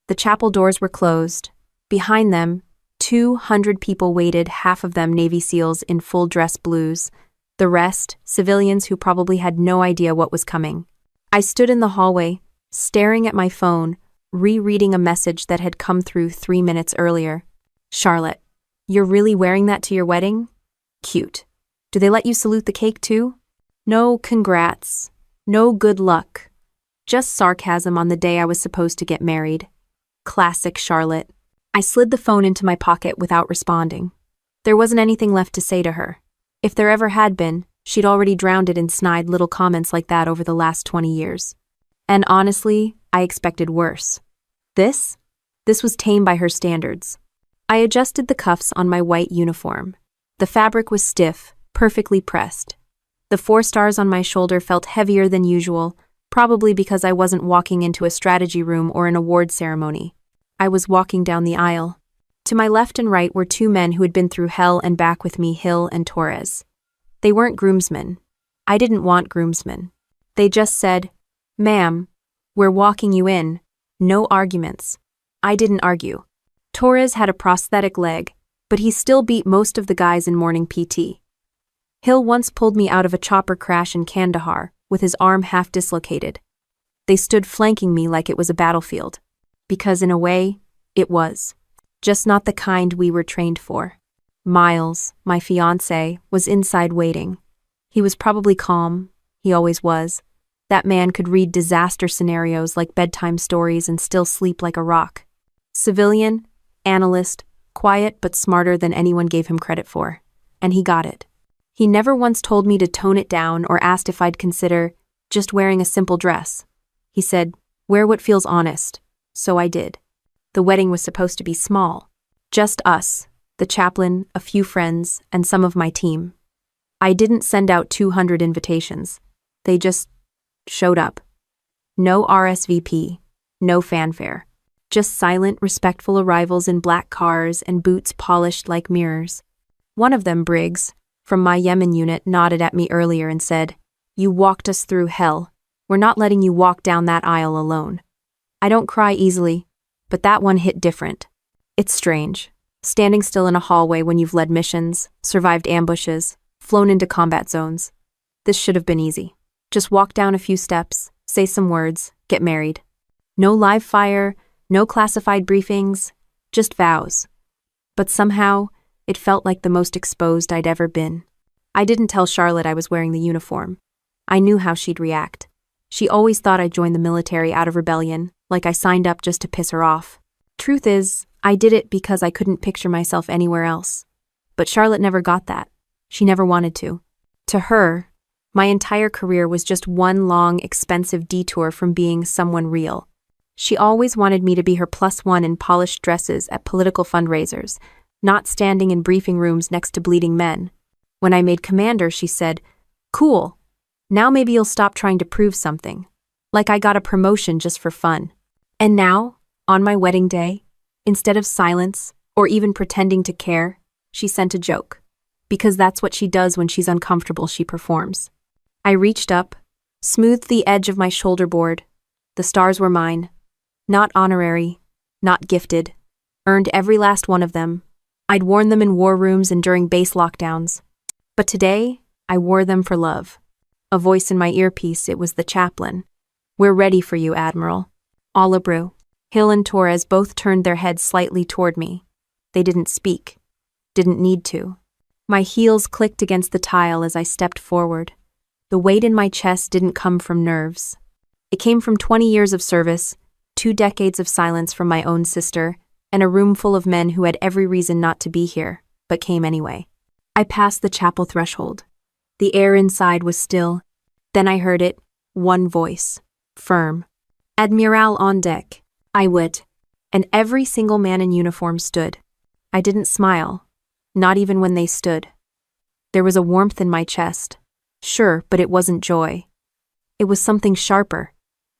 The chapel doors were closed. Behind them, 200 people waited, half of them Navy SEALs in full dress blues, the rest civilians who probably had no idea what was coming. I stood in the hallway, staring at my phone, rereading a message that had come through 3 minutes earlier. Charlotte, you're really wearing that to your wedding? Cute. Do they let you salute the cake too? No congrats. No good luck. Just sarcasm on the day I was supposed to get married. Classic Charlotte. I slid the phone into my pocket without responding. There wasn't anything left to say to her. If there ever had been, she'd already drowned it in snide little comments like that over the last 20 years. And honestly, I expected worse. This was tame by her standards. I adjusted the cuffs on my white uniform. The fabric was stiff, perfectly pressed. The 4 stars on my shoulder felt heavier than usual, probably because I wasn't walking into a strategy room or an award ceremony. I was walking down the aisle. To my left and right were 2 men who had been through hell and back with me, Hill and Torres. They weren't groomsmen. I didn't want groomsmen. They just said, "Ma'am, we're walking you in. No arguments." I didn't argue. Torres had a prosthetic leg, but he still beat most of the guys in morning PT. Hill once pulled me out of a chopper crash in Kandahar, with his arm half dislocated. They stood flanking me like it was a battlefield. Because in a way, it was. Just not the kind we were trained for. Miles, my fiancé, was inside waiting. He was probably calm. He always was. That man could read disaster scenarios like bedtime stories and still sleep like a rock. Civilian, analyst, quiet but smarter than anyone gave him credit for. And he got it. He never once told me to tone it down or asked if I'd consider just wearing a simple dress. He said, "Wear what feels honest." So I did. The wedding was supposed to be small. Just us, the chaplain, a few friends, and some of my team. I didn't send out 200 invitations. They just showed up. No RSVP, no fanfare. Just silent, respectful arrivals in black cars and boots polished like mirrors. One of them, Briggs, from my Yemen unit, nodded at me earlier and said, "You walked us through hell. We're not letting you walk down that aisle alone." I don't cry easily, but that one hit different. It's strange, standing still in a hallway when you've led missions, survived ambushes, flown into combat zones. This should have been easy. Just walk down a few steps, say some words, get married. No live fire, no classified briefings, just vows. But somehow, it felt like the most exposed I'd ever been. I didn't tell Charlotte I was wearing the uniform. I knew how she'd react. She always thought I joined the military out of rebellion, like I signed up just to piss her off. Truth is, I did it because I couldn't picture myself anywhere else. But Charlotte never got that. She never wanted to. To her, my entire career was just one long, expensive detour from being someone real. She always wanted me to be her +1 in polished dresses at political fundraisers, not standing in briefing rooms next to bleeding men. When I made commander, she said, "Cool. Now maybe you'll stop trying to prove something." Like I got a promotion just for fun. And now, on my wedding day, instead of silence or even pretending to care, she sent a joke. Because that's what she does when she's uncomfortable, she performs. I reached up, smoothed the edge of my shoulder board. The stars were mine. Not honorary, not gifted. Earned every last one of them. I'd worn them in war rooms and during base lockdowns. But today, I wore them for love. A voice in my earpiece, it was the chaplain. "We're ready for you, Admiral." All abrew. Hill and Torres both turned their heads slightly toward me. They didn't speak. Didn't need to. My heels clicked against the tile as I stepped forward. The weight in my chest didn't come from nerves. It came from 20 years of service, 2 decades of silence from my own sister, and a room full of men who had every reason not to be here, but came anyway. I passed the chapel threshold. The air inside was still. Then I heard it, one voice, firm. "Admiral on deck." I would. And every single man in uniform stood. I didn't smile, not even when they stood. There was a warmth in my chest. Sure, but it wasn't joy. It was something sharper,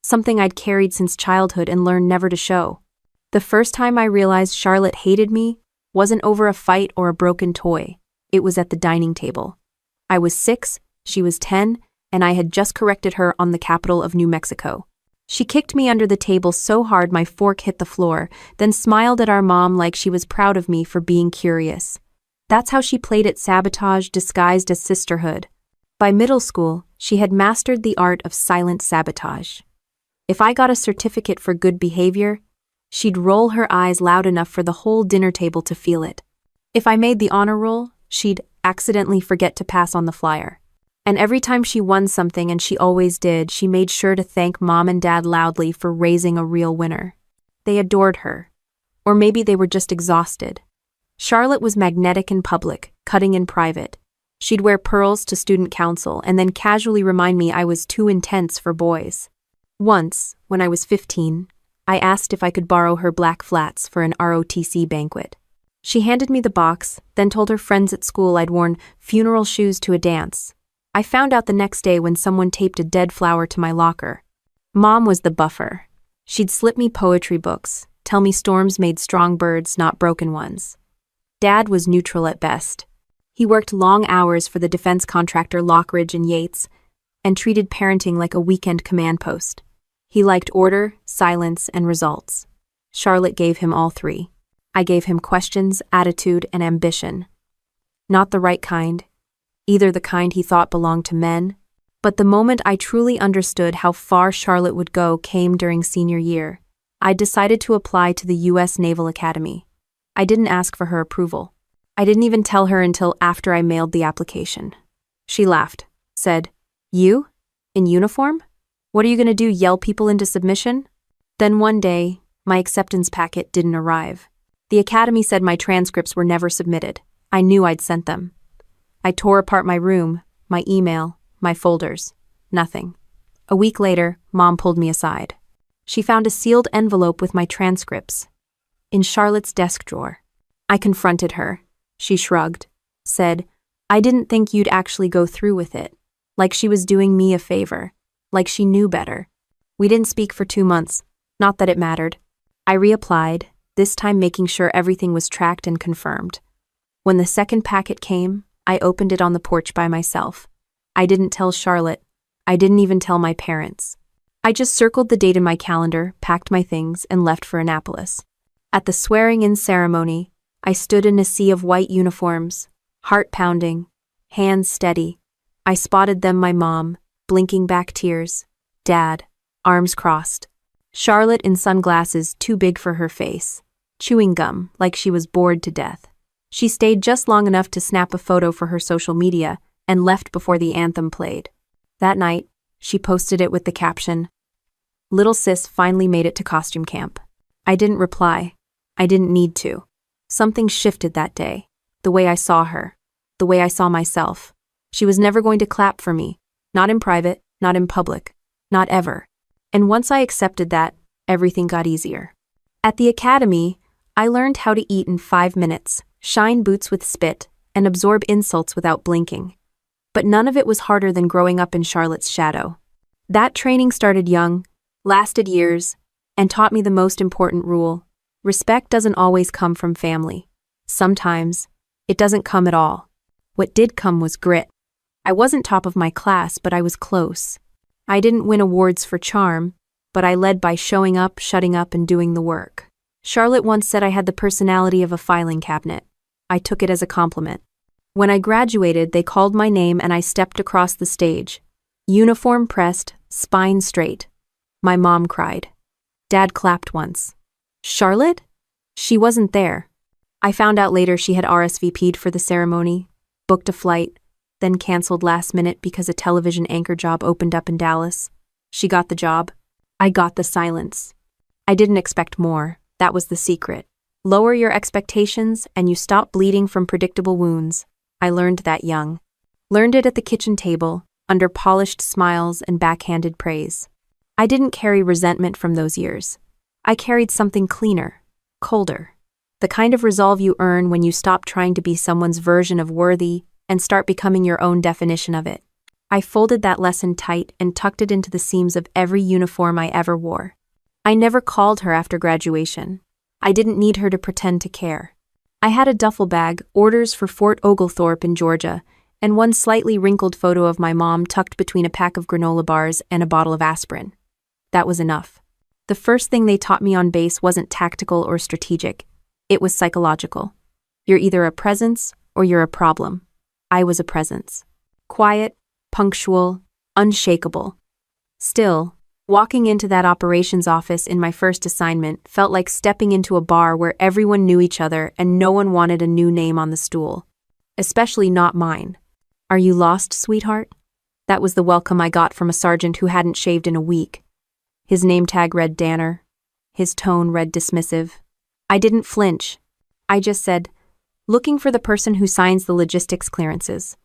something I'd carried since childhood and learned never to show. The first time I realized Charlotte hated me wasn't over a fight or a broken toy. It was at the dining table. I was 6, she was 10, and I had just corrected her on the capital of New Mexico. She kicked me under the table so hard my fork hit the floor, then smiled at our mom like she was proud of me for being curious. That's how she played at sabotage disguised as sisterhood. By middle school, she had mastered the art of silent sabotage. If I got a certificate for good behavior, she'd roll her eyes loud enough for the whole dinner table to feel it. If I made the honor roll, she'd accidentally forget to pass on the flyer. And every time she won something, and she always did, she made sure to thank Mom and Dad loudly for raising a real winner. They adored her. Or maybe they were just exhausted. Charlotte was magnetic in public, cutting in private. She'd wear pearls to student council and then casually remind me I was too intense for boys. Once, when I was 15, I asked if I could borrow her black flats for an ROTC banquet. She handed me the box, then told her friends at school I'd worn funeral shoes to a dance. I found out the next day when someone taped a dead flower to my locker. Mom was the buffer. She'd slip me poetry books, tell me storms made strong birds, not broken ones. Dad was neutral at best. He worked long hours for the defense contractor Lockridge and Yates, and treated parenting like a weekend command post. He liked order, silence, and results. Charlotte gave him all three. I gave him questions, attitude, and ambition. Not the right kind, either the kind he thought belonged to men, but the moment I truly understood how far Charlotte would go came during senior year. I decided to apply to the U.S. Naval Academy. I didn't ask for her approval. I didn't even tell her until after I mailed the application. She laughed, said, "You? In uniform? What are you going to do, yell people into submission?" Then one day, my acceptance packet didn't arrive. The academy said my transcripts were never submitted. I knew I'd sent them. I tore apart my room, my email, my folders. Nothing. A week later, Mom pulled me aside. She found a sealed envelope with my transcripts in Charlotte's desk drawer. I confronted her. She shrugged, said, "I didn't think you'd actually go through with it." Like she was doing me a favor. Like she knew better. We didn't speak for 2 months. Not that it mattered. I reapplied, this time making sure everything was tracked and confirmed. When the second packet came, I opened it on the porch by myself. I didn't tell Charlotte. I didn't even tell my parents. I just circled the date in my calendar, packed my things, and left for Annapolis. At the swearing-in ceremony, I stood in a sea of white uniforms, heart pounding, hands steady. I spotted them, my mom, blinking back tears, Dad, arms crossed, Charlotte in sunglasses too big for her face, chewing gum like she was bored to death. She stayed just long enough to snap a photo for her social media and left before the anthem played. That night, she posted it with the caption, "Little sis finally made it to costume camp." I didn't reply. I didn't need to. Something shifted that day. The way I saw her. The way I saw myself. She was never going to clap for me. Not in private, not in public. Not ever. And once I accepted that, everything got easier. At the academy, I learned how to eat in 5 minutes, shine boots with spit, and absorb insults without blinking. But none of it was harder than growing up in Charlotte's shadow. That training started young, lasted years, and taught me the most important rule. Respect doesn't always come from family. Sometimes, it doesn't come at all. What did come was grit. I wasn't top of my class, but I was close. I didn't win awards for charm, but I led by showing up, shutting up, and doing the work. Charlotte once said I had the personality of a filing cabinet. I took it as a compliment. When I graduated, they called my name and I stepped across the stage. Uniform pressed, spine straight. My mom cried. Dad clapped once. Charlotte? She wasn't there. I found out later she had RSVP'd for the ceremony, booked a flight, then canceled last minute because a television anchor job opened up in Dallas. She got the job. I got the silence. I didn't expect more. That was the secret. Lower your expectations and you stop bleeding from predictable wounds. I learned that young. Learned it at the kitchen table, under polished smiles and backhanded praise. I didn't carry resentment from those years. I carried something cleaner, colder. The kind of resolve you earn when you stop trying to be someone's version of worthy and start becoming your own definition of it. I folded that lesson tight and tucked it into the seams of every uniform I ever wore. I never called her after graduation. I didn't need her to pretend to care. I had a duffel bag, orders for Fort Oglethorpe in Georgia, and one slightly wrinkled photo of my mom tucked between a pack of granola bars and a bottle of aspirin. That was enough. The first thing they taught me on base wasn't tactical or strategic. It was psychological. You're either a presence or you're a problem. I was a presence. Quiet, punctual, unshakable. Still, walking into that operations office in my first assignment felt like stepping into a bar where everyone knew each other and no one wanted a new name on the stool. Especially not mine. "Are you lost, sweetheart?" That was the welcome I got from a sergeant who hadn't shaved in a week. His name tag read Danner. His tone read dismissive. I didn't flinch. I just said, "Looking for the person who signs the logistics clearances."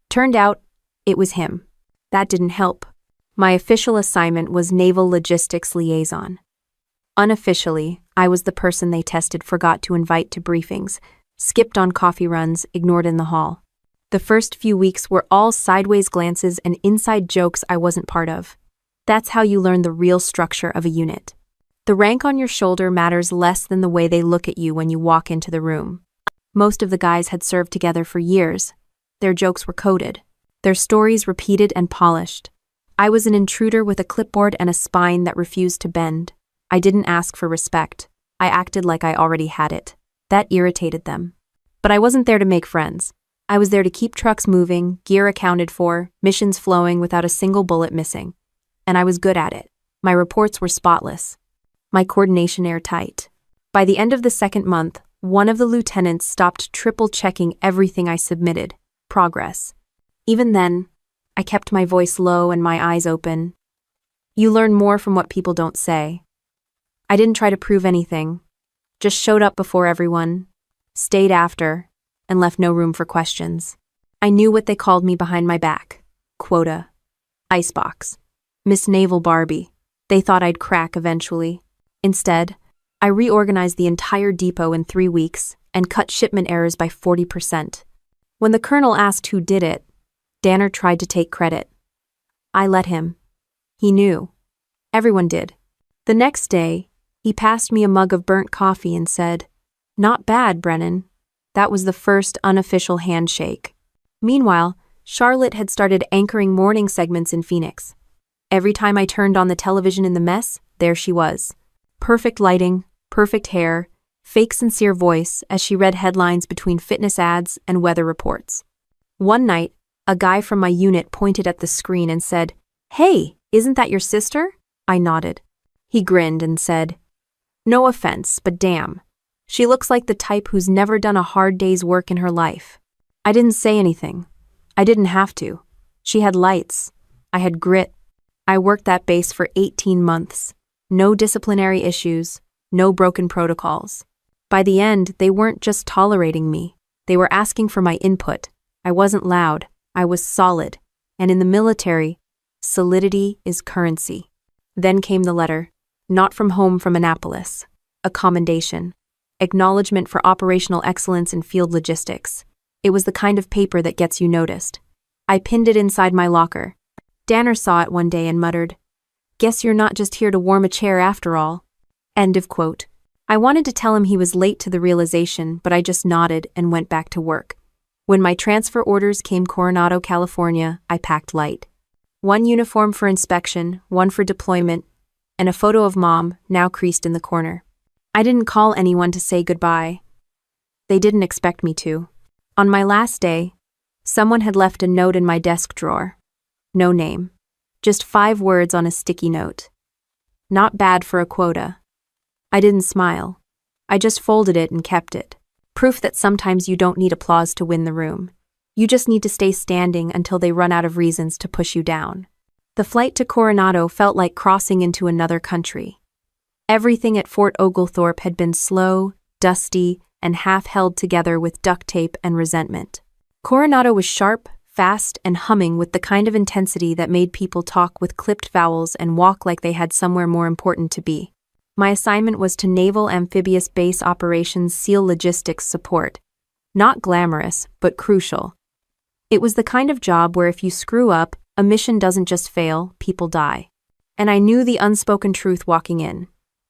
Turned out, it was him. That didn't help. My official assignment was Naval Logistics Liaison. Unofficially, I was the person they tested forgot to invite to briefings, skipped on coffee runs, ignored in the hall. The first few weeks were all sideways glances and inside jokes I wasn't part of. That's how you learn the real structure of a unit. The rank on your shoulder matters less than the way they look at you when you walk into the room. Most of the guys had served together for years. Their jokes were coded. Their stories repeated and polished. I was an intruder with a clipboard and a spine that refused to bend. I didn't ask for respect. I acted like I already had it. That irritated them. But I wasn't there to make friends. I was there to keep trucks moving, gear accounted for, missions flowing without a single bullet missing. And I was good at it. My reports were spotless. My coordination airtight. By the end of the second month, one of the lieutenants stopped triple-checking everything I submitted. Progress. Even then, I kept my voice low and my eyes open. You learn more from what people don't say. I didn't try to prove anything. Just showed up before everyone, stayed after, and left no room for questions. I knew what they called me behind my back. Quota. Icebox. Miss Naval Barbie. They thought I'd crack eventually. Instead, I reorganized the entire depot in 3 weeks and cut shipment errors by 40%. When the colonel asked who did it, Danner tried to take credit. I let him. He knew. Everyone did. The next day, he passed me a mug of burnt coffee and said, "Not bad, Brennan." That was the first unofficial handshake. Meanwhile, Charlotte had started anchoring morning segments in Phoenix. Every time I turned on the television in the mess, there she was. Perfect lighting, perfect hair, fake sincere voice as she read headlines between fitness ads and weather reports. One night, a guy from my unit pointed at the screen and said, "Hey, isn't that your sister?" I nodded. He grinned and said, "No offense, but damn. She looks like the type who's never done a hard day's work in her life." I didn't say anything. I didn't have to. She had lights. I had grit. I worked that base for 18 months. No disciplinary issues, no broken protocols. By the end, they weren't just tolerating me. They were asking for my input. I wasn't loud. I was solid. And in the military, solidity is currency. Then came the letter. Not from home from Annapolis. A commendation. Acknowledgement for operational excellence in field logistics. It was the kind of paper that gets you noticed. I pinned it inside my locker. Danner saw it one day and muttered, "Guess you're not just here to warm a chair after all." End of quote. I wanted to tell him he was late to the realization, but I just nodded and went back to work. When my transfer orders came Coronado, California, I packed light. One uniform for inspection, one for deployment, and a photo of Mom, now creased in the corner. I didn't call anyone to say goodbye. They didn't expect me to. On my last day, someone had left a note in my desk drawer. No name. Just 5 words on a sticky note. Not bad for a quota. I didn't smile. I just folded it and kept it. Proof that sometimes you don't need applause to win the room. You just need to stay standing until they run out of reasons to push you down. The flight to Coronado felt like crossing into another country. Everything at Fort Oglethorpe had been slow, dusty, and half held together with duct tape and resentment. Coronado was sharp, fast, and humming with the kind of intensity that made people talk with clipped vowels and walk like they had somewhere more important to be. My assignment was to Naval Amphibious Base Operations SEAL Logistics Support. Not glamorous, but crucial. It was the kind of job where if you screw up, a mission doesn't just fail, people die. And I knew the unspoken truth walking in.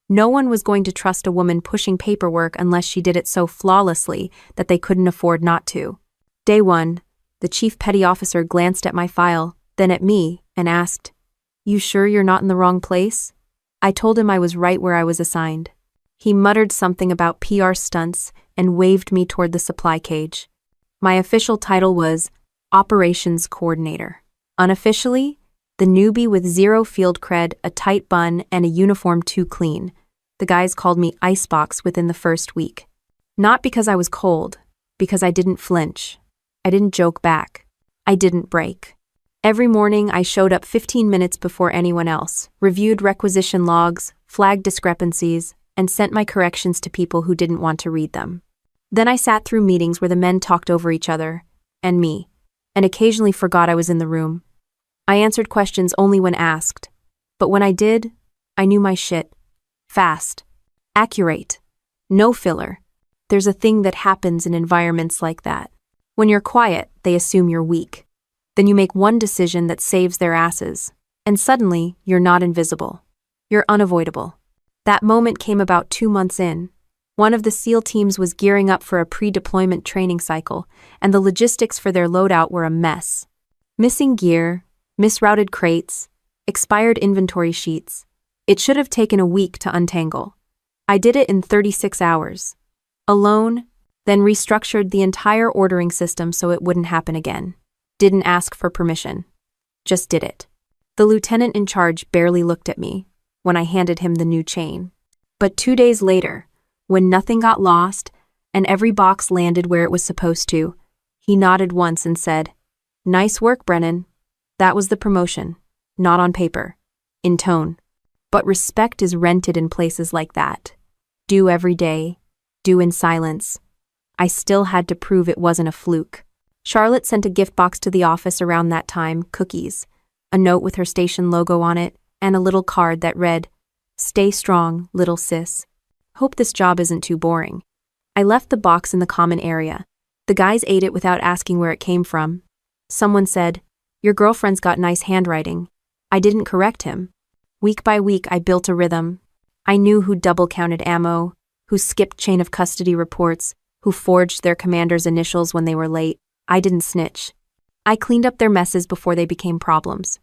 No one was going to trust a woman pushing paperwork unless she did it so flawlessly that they couldn't afford not to. Day 1, the chief petty officer glanced at my file, then at me, and asked, You sure you're not in the wrong place? I told him I was right where I was assigned. He muttered something about PR stunts and waved me toward the supply cage. My official title was Operations Coordinator. Unofficially, the newbie with zero field cred, a tight bun, and a uniform too clean. The guys called me Icebox within the first week. Not because I was cold, because I didn't flinch. I didn't joke back. I didn't break. Every morning I showed up 15 minutes before anyone else, reviewed requisition logs, flagged discrepancies, and sent my corrections to people who didn't want to read them. Then I sat through meetings where the men talked over each other, and me, and occasionally forgot I was in the room. I answered questions only when asked, but when I did, I knew my shit. Fast. Accurate. No filler. There's a thing that happens in environments like that. When you're quiet, they assume you're weak. Then you make one decision that saves their asses, and suddenly, you're not invisible. You're unavoidable. That moment came about 2 months in. One of the SEAL teams was gearing up for a pre-deployment training cycle, and the logistics for their loadout were a mess. Missing gear, misrouted crates, expired inventory sheets. It should have taken a week to untangle. I did it in 36 hours. Alone, then restructured the entire ordering system so it wouldn't happen again. Didn't ask for permission. Just did it. The lieutenant in charge barely looked at me when I handed him the new chain. But 2 days later, when nothing got lost and every box landed where it was supposed to, he nodded once and said, "Nice work, Brennan." That was the promotion, not on paper, in tone. But respect is rented in places like that. Do every day, do in silence. I still had to prove it wasn't a fluke. Charlotte sent a gift box to the office around that time, cookies, a note with her station logo on it, and a little card that read, "Stay strong, little sis. Hope this job isn't too boring." I left the box in the common area. The guys ate it without asking where it came from. Someone said, "Your girlfriend's got nice handwriting." I didn't correct him. Week by week, I built a rhythm. I knew who double-counted ammo, who skipped chain of custody reports, who forged their commander's initials when they were late. I didn't snitch. I cleaned up their messes before they became problems.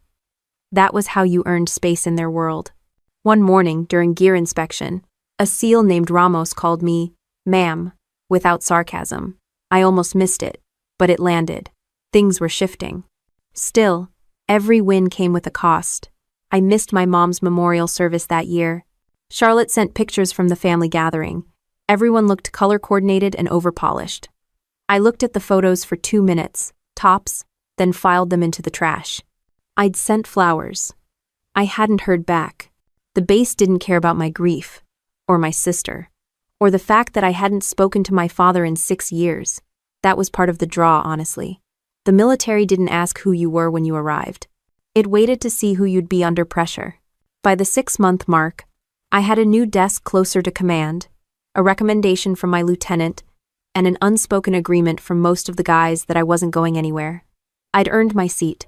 That was how you earned space in their world. One morning, during gear inspection, a SEAL named Ramos called me, "Ma'am," without sarcasm. I almost missed it, but it landed. Things were shifting. Still, every win came with a cost. I missed my mom's memorial service that year. Charlotte sent pictures from the family gathering. Everyone looked color-coordinated and overpolished. I looked at the photos for 2 minutes, tops, then filed them into the trash. I'd sent flowers. I hadn't heard back. The base didn't care about my grief, or my sister, or the fact that I hadn't spoken to my father in 6 years. That was part of the draw, honestly. The military didn't ask who you were when you arrived. It waited to see who you'd be under pressure. By the 6-month mark, I had a new desk closer to command, a recommendation from my lieutenant, and an unspoken agreement from most of the guys that I wasn't going anywhere. I'd earned my seat.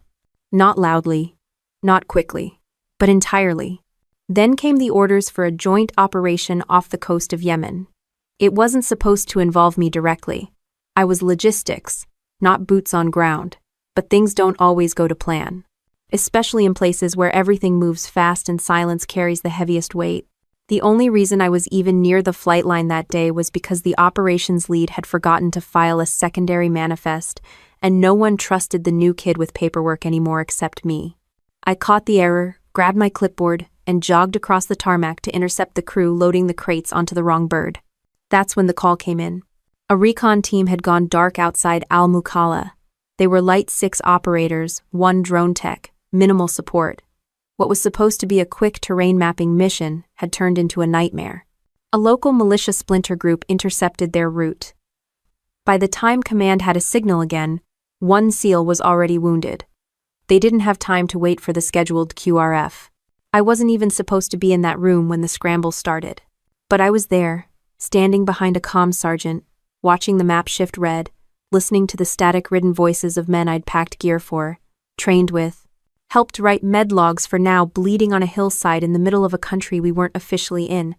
Not loudly, not quickly, but entirely. Then came the orders for a joint operation off the coast of Yemen. It wasn't supposed to involve me directly. I was logistics, not boots on ground, but things don't always go to plan, especially in places where everything moves fast and silence carries the heaviest weight. The only reason I was even near the flight line that day was because the operations lead had forgotten to file a secondary manifest, and no one trusted the new kid with paperwork anymore except me. I caught the error, grabbed my clipboard, and jogged across the tarmac to intercept the crew loading the crates onto the wrong bird. That's when the call came in. A recon team had gone dark outside Al-Mukalla. They were Light 6 operators, 1 drone tech, minimal support. What was supposed to be a quick terrain mapping mission had turned into a nightmare. A local militia splinter group intercepted their route. By the time command had a signal again, 1 SEAL was already wounded. They didn't have time to wait for the scheduled QRF. I wasn't even supposed to be in that room when the scramble started. But I was there, standing behind a comm sergeant, watching the map shift red, listening to the static-ridden voices of men I'd packed gear for, trained with, helped write med logs for now bleeding on a hillside in the middle of a country we weren't officially in.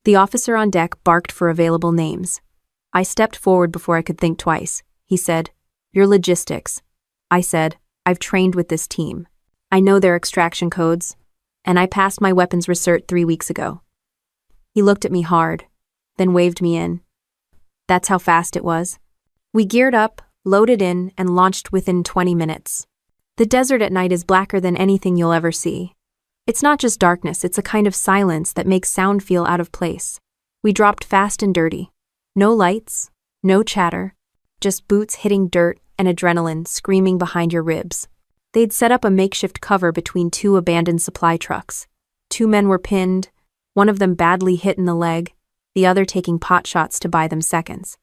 The officer on deck barked for available names. I stepped forward before I could think twice. He said, "Your logistics." I said, "I've trained with this team." I know their extraction codes, and I passed my weapons recert 3 weeks ago. He looked at me hard, then waved me in. That's how fast it was. We geared up, loaded in, and launched within 20 minutes. The desert at night is blacker than anything you'll ever see. It's not just darkness, it's a kind of silence that makes sound feel out of place. We dropped fast and dirty. No lights, no chatter, just boots hitting dirt and adrenaline screaming behind your ribs. They'd set up a makeshift cover between 2 abandoned supply trucks. 2 men were pinned, one of them badly hit in the leg, the other taking pot shots to buy them seconds.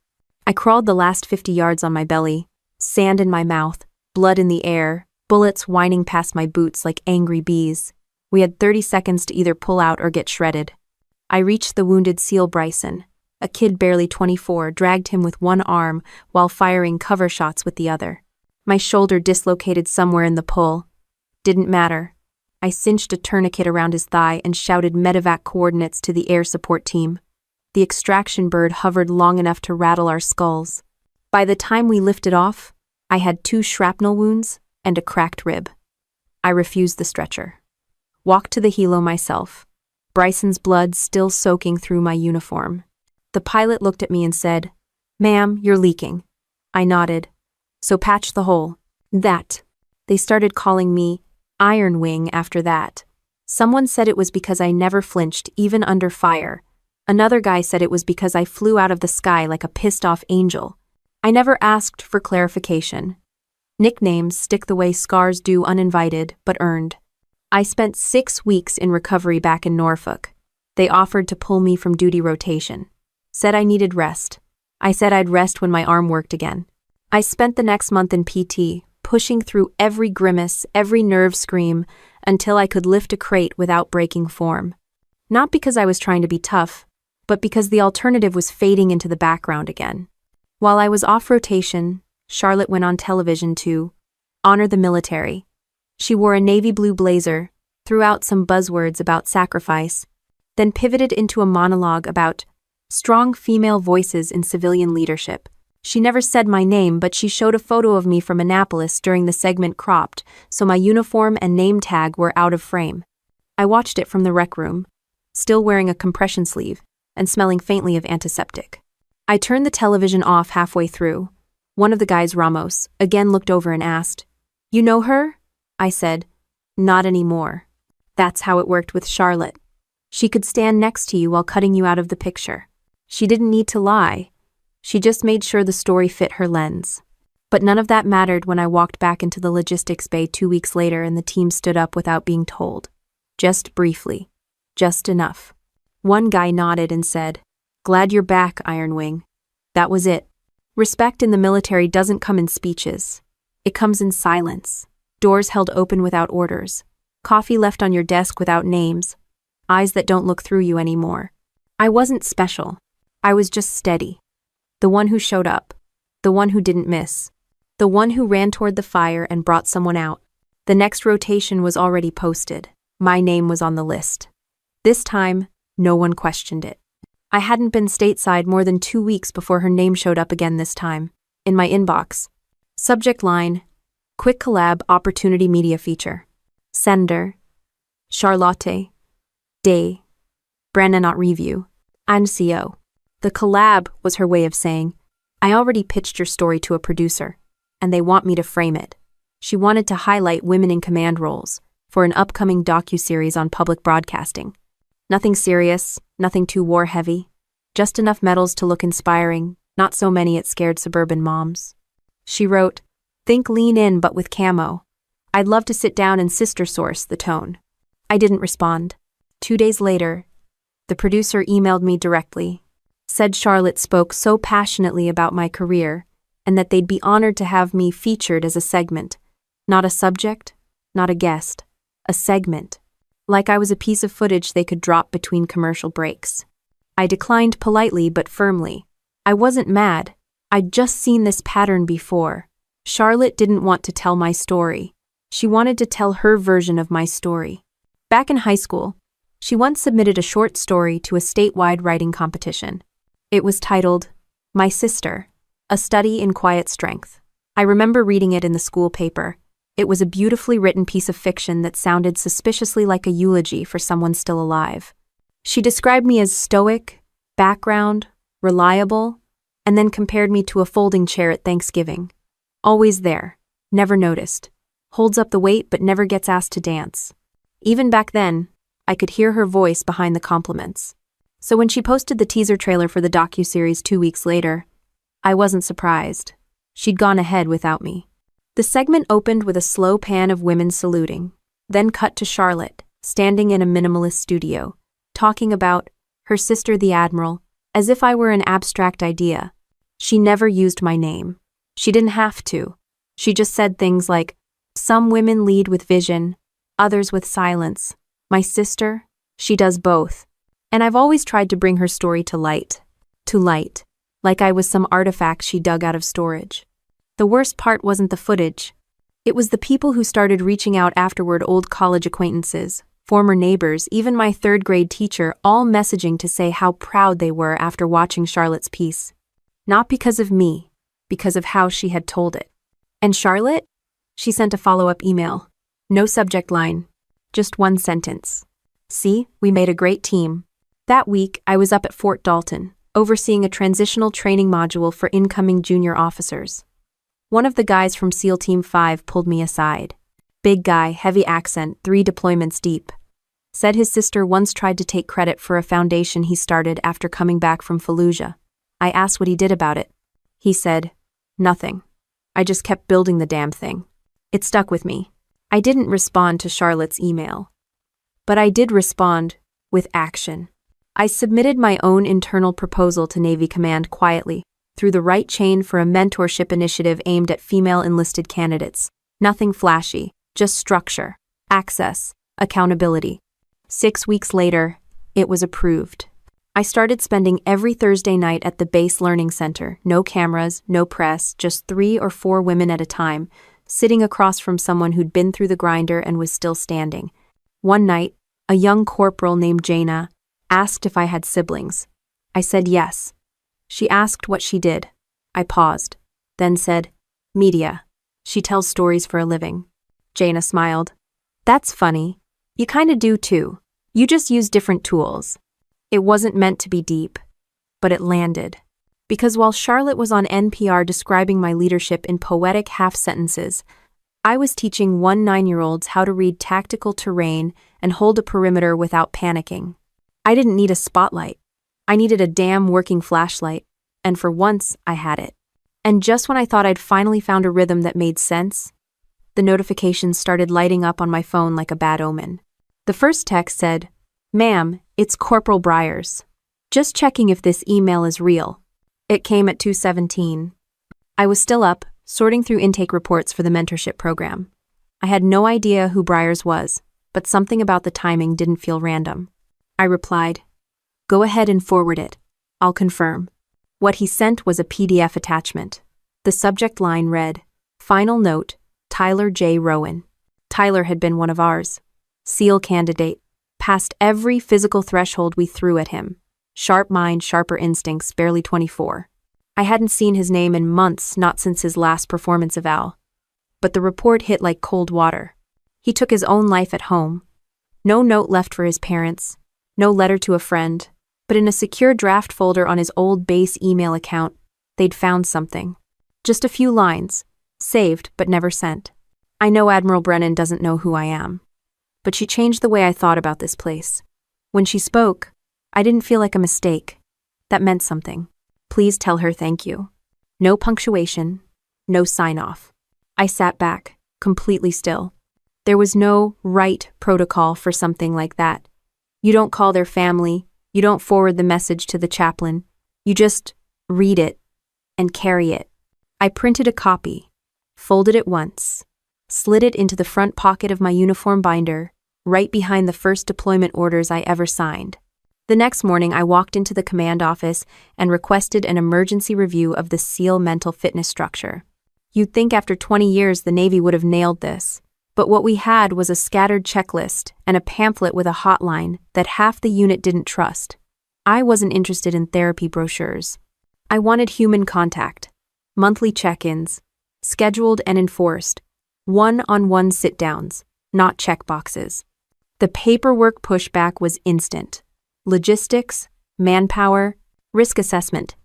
I crawled the last 50 yards on my belly, sand in my mouth, blood in the air, bullets whining past my boots like angry bees. We had 30 seconds to either pull out or get shredded. I reached the wounded SEAL Bryson, a kid barely 24, dragged him with one arm while firing cover shots with the other. My shoulder dislocated somewhere in the pull. Didn't matter. I cinched a tourniquet around his thigh and shouted medevac coordinates to the air support team. The extraction bird hovered long enough to rattle our skulls. By the time we lifted off, I had 2 shrapnel wounds and a cracked rib. I refused the stretcher. Walked to the helo myself, Bryson's blood still soaking through my uniform. The pilot looked at me and said, "Ma'am, you're leaking." I nodded. "So patch the hole." That. They started calling me Iron Wing after that. Someone said it was because I never flinched, even under fire. Another guy said it was because I flew out of the sky like a pissed-off angel. I never asked for clarification. Nicknames stick the way scars do, uninvited, but earned. I spent 6 weeks in recovery back in Norfolk. They offered to pull me from duty rotation. Said I needed rest. I said I'd rest when my arm worked again. I spent the next month in PT, pushing through every grimace, every nerve scream, until I could lift a crate without breaking form. Not because I was trying to be tough, but because the alternative was fading into the background again. While I was off rotation, Charlotte went on television to honor the military. She wore a navy blue blazer, threw out some buzzwords about sacrifice, then pivoted into a monologue about strong female voices in civilian leadership. She never said my name, but she showed a photo of me from Annapolis during the segment cropped, so my uniform and name tag were out of frame. I watched it from the rec room, still wearing a compression sleeve and smelling faintly of antiseptic. I turned the television off halfway through. One of the guys, Ramos, again looked over and asked, "You know her?" I said, "Not anymore." That's how it worked with Charlotte. She could stand next to you while cutting you out of the picture. She didn't need to lie. She just made sure the story fit her lens. But none of that mattered when I walked back into the logistics bay 2 weeks later and the team stood up without being told. Just briefly. Just enough. One guy nodded and said, "Glad you're back, Iron Wing." That was it. Respect in the military doesn't come in speeches. It comes in silence. Doors held open without orders. Coffee left on your desk without names. Eyes that don't look through you anymore. I wasn't special. I was just steady. The one who showed up. The one who didn't miss. The one who ran toward the fire and brought someone out. The next rotation was already posted. My name was on the list. This time, no one questioned it. I hadn't been stateside more than 2 weeks before her name showed up again this time. In my inbox. Subject line, Quick Collab Opportunity Media Feature. Sender, Charlotte, Day, Brandonot Review, and CO. The collab was her way of saying, I already pitched your story to a producer, and they want me to frame it. She wanted to highlight women in command roles for an upcoming docuseries on public broadcasting. Nothing serious, nothing too war-heavy, just enough medals to look inspiring, not so many it scared suburban moms. She wrote, think lean in but with camo. I'd love to sit down and sister source the tone. I didn't respond. 2 days later, the producer emailed me directly, said Charlotte spoke so passionately about my career and that they'd be honored to have me featured as a segment, not a subject, not a guest, a segment, like I was a piece of footage they could drop between commercial breaks. I declined politely but firmly. I wasn't mad. I'd just seen this pattern before. Charlotte didn't want to tell my story. She wanted to tell her version of my story. Back in high school, she once submitted a short story to a statewide writing competition. It was titled, My Sister, A Study in Quiet Strength. I remember reading it in the school paper, It was a beautifully written piece of fiction that sounded suspiciously like a eulogy for someone still alive. She described me as stoic, background, reliable, and then compared me to a folding chair at Thanksgiving. Always there, never noticed, holds up the weight but never gets asked to dance. Even back then, I could hear her voice behind the compliments. So when she posted the teaser trailer for the docuseries 2 weeks later, I wasn't surprised. She'd gone ahead without me. The segment opened with a slow pan of women saluting, then cut to Charlotte, standing in a minimalist studio, talking about her sister the Admiral, as if I were an abstract idea. She never used my name. She didn't have to. She just said things like, "Some women lead with vision, others with silence. My sister, she does both." And I've always tried to bring her story to light. Like I was some artifact she dug out of storage. The worst part wasn't the footage. It was the people who started reaching out afterward, old college acquaintances, former neighbors, even my third-grade teacher, all messaging to say how proud they were after watching Charlotte's piece. Not because of me, because of how she had told it. And Charlotte? She sent a follow-up email. No subject line. Just one sentence. "See, we made a great team." That week, I was up at Fort Dalton, overseeing a transitional training module for incoming junior officers. One of the guys from SEAL Team 5 pulled me aside. Big guy, heavy accent, 3 deployments deep. Said his sister once tried to take credit for a foundation he started after coming back from Fallujah. I asked what he did about it. He said, "Nothing. I just kept building the damn thing." It stuck with me. I didn't respond to Charlotte's email. But I did respond with action. I submitted my own internal proposal to Navy Command quietly, through the right chain for a mentorship initiative aimed at female enlisted candidates. Nothing flashy, just structure, access, accountability. 6 weeks later, it was approved. I started spending every Thursday night at the base learning center, no cameras, no press, just 3 or 4 women at a time, sitting across from someone who'd been through the grinder and was still standing. One night, a young corporal named Jaina asked if I had siblings. I said yes. She asked what she did. I paused, then said, "Media. She tells stories for a living." Jaina smiled. "That's funny. You kinda do too. You just use different tools." It wasn't meant to be deep, but it landed. Because while Charlotte was on NPR describing my leadership in poetic half-sentences, I was teaching 9-year-olds how to read tactical terrain and hold a perimeter without panicking. I didn't need a spotlight. I needed a damn working flashlight, and for once, I had it. And just when I thought I'd finally found a rhythm that made sense, the notifications started lighting up on my phone like a bad omen. The first text said, "Ma'am, it's Corporal Briers. Just checking if this email is real." It came at 2:17. I was still up, sorting through intake reports for the mentorship program. I had no idea who Briers was, but something about the timing didn't feel random. I replied, "Go ahead and forward it. I'll confirm." What he sent was a PDF attachment. The subject line read, "Final note, Tyler J. Rowan." Tyler had been one of ours. SEAL candidate. Passed every physical threshold we threw at him. Sharp mind, sharper instincts, barely 24. I hadn't seen his name in months, not since his last performance eval. But the report hit like cold water. He took his own life at home. No note left for his parents. No letter to a friend. But in a secure draft folder on his old base email account, they'd found something. Just a few lines. Saved, but never sent. I know Admiral Brennan doesn't know who I am. But she changed the way I thought about this place. When she spoke, I didn't feel like a mistake. That meant something. Please tell her thank you. No punctuation, no sign-off. I sat back, completely still. There was no right protocol for something like that. You don't call their family, you don't forward the message to the chaplain. You just read it and carry it. I printed a copy, folded it once, slid it into the front pocket of my uniform binder, right behind the first deployment orders I ever signed. The next morning, I walked into the command office and requested an emergency review of the SEAL mental fitness structure. You'd think after 20 years the Navy would have nailed this, but what we had was a scattered checklist and a pamphlet with a hotline that half the unit didn't trust. I wasn't interested in therapy brochures. I wanted human contact, monthly check-ins, scheduled and enforced, One-on-one sit-downs, not checkboxes. The paperwork pushback was instant. Logistics, manpower, risk assessment.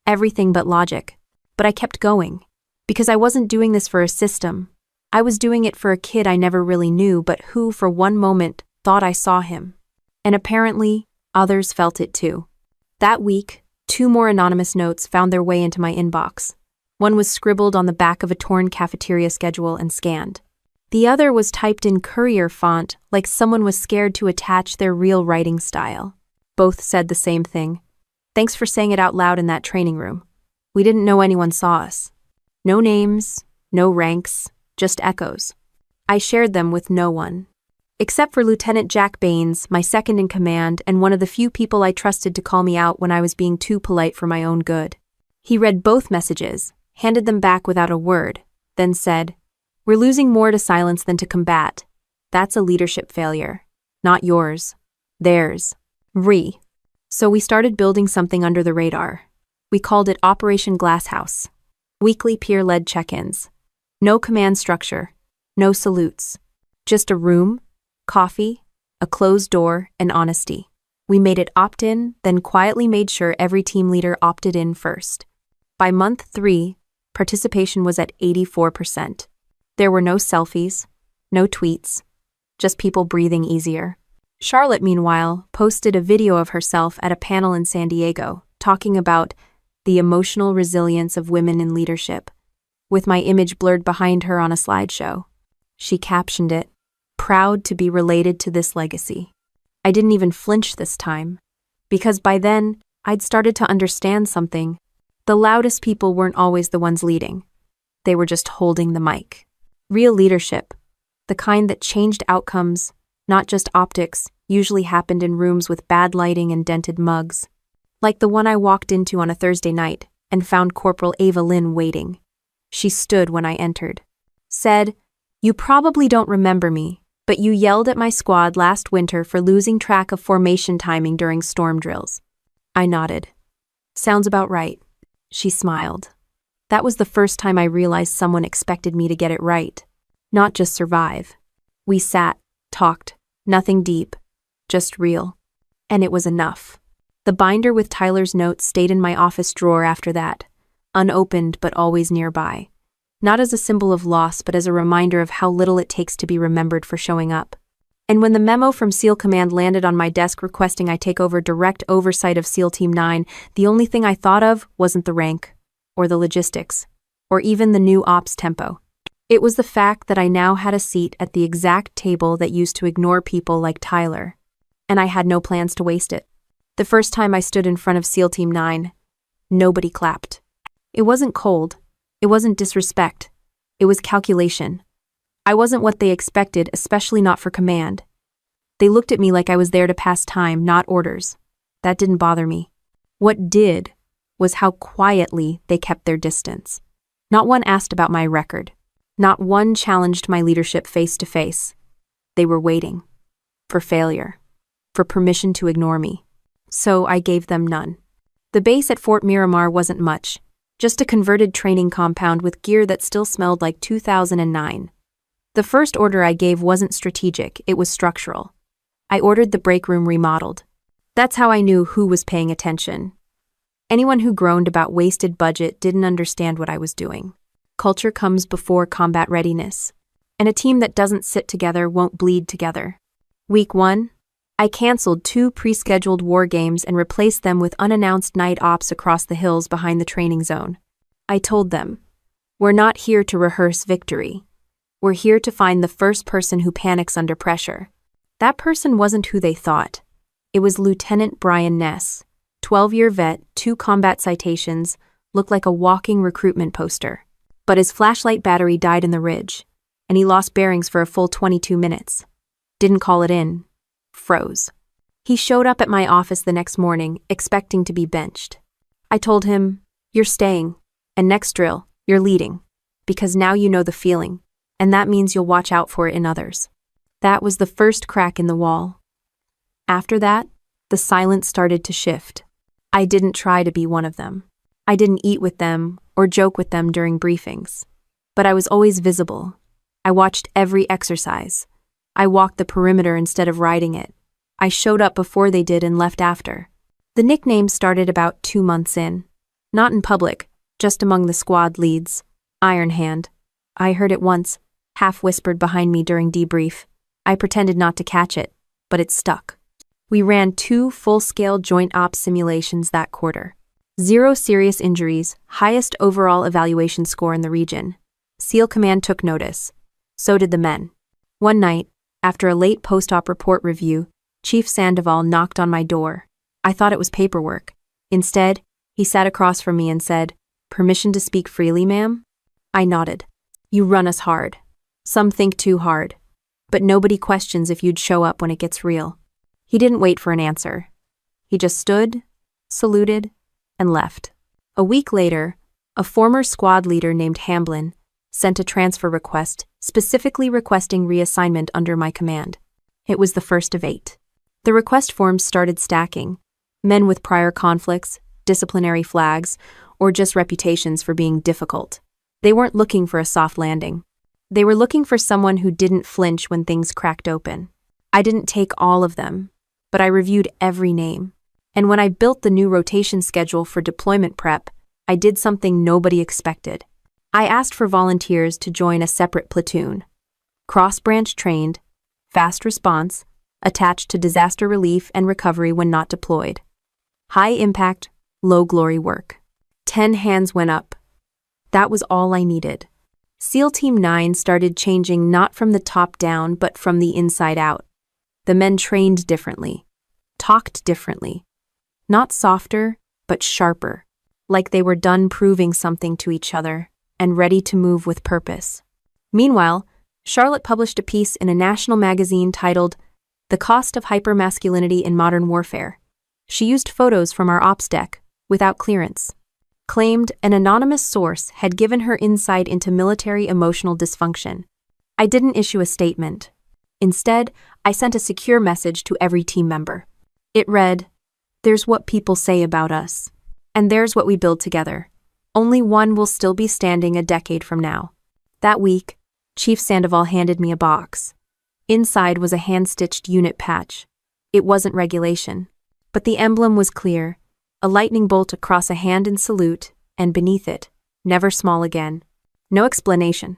Everything but logic. But I kept going. Because I wasn't doing this for a system. I was doing it for a kid I never really knew, but who, for one moment, thought I saw him. And apparently, others felt it too. That week, 2 more anonymous notes found their way into my inbox. One was scribbled on the back of a torn cafeteria schedule and scanned. The other was typed in courier font, like someone was scared to attach their real writing style. Both said the same thing. Thanks for saying it out loud in that training room. We didn't know anyone saw us. No names, no ranks, just echoes. I shared them with no one. Except for Lieutenant Jack Baines, my second in command, and one of the few people I trusted to call me out when I was being too polite for my own good. He read both messages, handed them back without a word, then said, "We're losing more to silence than to combat. That's a leadership failure. Not yours. Theirs. So we started building something under the radar. We called it Operation Glasshouse. Weekly peer-led check-ins. No command structure. No salutes. Just a room, coffee, a closed door, and honesty. We made it opt-in, then quietly made sure every team leader opted in first. By month 3, participation was at 84%. There were no selfies, no tweets, just people breathing easier. Charlotte, meanwhile, posted a video of herself at a panel in San Diego, talking about the emotional resilience of women in leadership, with my image blurred behind her on a slideshow. She captioned it, "Proud to be related to this legacy." I didn't even flinch this time, because by then, I'd started to understand something. The loudest people weren't always the ones leading. They were just holding the mic. Real leadership, the kind that changed outcomes, not just optics, usually happened in rooms with bad lighting and dented mugs. Like the one I walked into on a Thursday night and found Corporal Ava Lynn waiting. She stood when I entered. Said, "You probably don't remember me, but you yelled at my squad last winter for losing track of formation timing during storm drills." I nodded. "Sounds about right." She smiled. That was the first time I realized someone expected me to get it right, not just survive. We sat, talked, nothing deep, just real. And it was enough. The binder with Tyler's notes stayed in my office drawer after that, unopened but always nearby. Not as a symbol of loss, but as a reminder of how little it takes to be remembered for showing up. And when the memo from SEAL Command landed on my desk requesting I take over direct oversight of SEAL Team 9, the only thing I thought of wasn't the rank, or the logistics, or even the new ops tempo. It was the fact that I now had a seat at the exact table that used to ignore people like Tyler, and I had no plans to waste it. The first time I stood in front of SEAL Team 9, nobody clapped. It wasn't cold. It wasn't disrespect. It was calculation. I wasn't what they expected, especially not for command. They looked at me like I was there to pass time, not orders. That didn't bother me. What did was how quietly they kept their distance. Not one asked about my record. Not one challenged my leadership face to face. They were waiting. For failure. For permission to ignore me. So I gave them none. The base at Fort Miramar wasn't much. Just a converted training compound with gear that still smelled like 2009. The first order I gave wasn't strategic, it was structural. I ordered the break room remodeled. That's how I knew who was paying attention. Anyone who groaned about wasted budget didn't understand what I was doing. Culture comes before combat readiness. And a team that doesn't sit together won't bleed together. Week 1, I canceled 2 pre-scheduled war games and replaced them with unannounced night ops across the hills behind the training zone. I told them, "We're not here to rehearse victory. We're here to find the first person who panics under pressure." That person wasn't who they thought. It was Lieutenant Brian Ness, 12-year vet, 2 combat citations, looked like a walking recruitment poster. But his flashlight battery died in the ridge, and he lost bearings for a full 22 minutes. Didn't call it in. Froze. He showed up at my office the next morning, expecting to be benched. I told him, "You're staying, and next drill, you're leading, because now you know the feeling, and that means you'll watch out for it in others." That was the first crack in the wall. After that, the silence started to shift. I didn't try to be one of them. I didn't eat with them or joke with them during briefings. But I was always visible, I watched every exercise. I walked the perimeter instead of riding it. I showed up before they did and left after. The nickname started about 2 months in. Not in public, just among the squad leads. Iron Hand. I heard it once, half whispered behind me during debrief. I pretended not to catch it, but it stuck. We ran 2 full-scale joint ops simulations that quarter. 0 serious injuries, highest overall evaluation score in the region. SEAL Command took notice. So did the men. One night, after a late post-op report review, Chief Sandoval knocked on my door. I thought it was paperwork. Instead, he sat across from me and said, "Permission to speak freely, ma'am?" I nodded. "You run us hard. Some think too hard. But nobody questions if you'd show up when it gets real." He didn't wait for an answer. He just stood, saluted, and left. A week later, a former squad leader named Hamblin sent a transfer request specifically requesting reassignment under my command. It was the first of 8. The request forms started stacking. Men with prior conflicts, disciplinary flags, or just reputations for being difficult. They weren't looking for a soft landing. They were looking for someone who didn't flinch when things cracked open. I didn't take all of them, but I reviewed every name. And when I built the new rotation schedule for deployment prep, I did something nobody expected. I asked for volunteers to join a separate platoon. Cross-branch trained, fast response, attached to disaster relief and recovery when not deployed. High impact, low glory work. 10 hands went up. That was all I needed. SEAL Team 9 started changing not from the top down but from the inside out. The men trained differently, talked differently. Not softer, but sharper, like they were done proving something to each other and ready to move with purpose. Meanwhile, Charlotte published a piece in a national magazine titled "The Cost of Hypermasculinity in Modern Warfare." She used photos from our ops deck, without clearance. Claimed an anonymous source had given her insight into military emotional dysfunction. I didn't issue a statement. Instead, I sent a secure message to every team member. It read, "There's what people say about us, and there's what we build together. Only one will still be standing a decade from now." That week, Chief Sandoval handed me a box. Inside was a hand-stitched unit patch. It wasn't regulation, but the emblem was clear, a lightning bolt across a hand in salute, and beneath it, "Never small again." No explanation.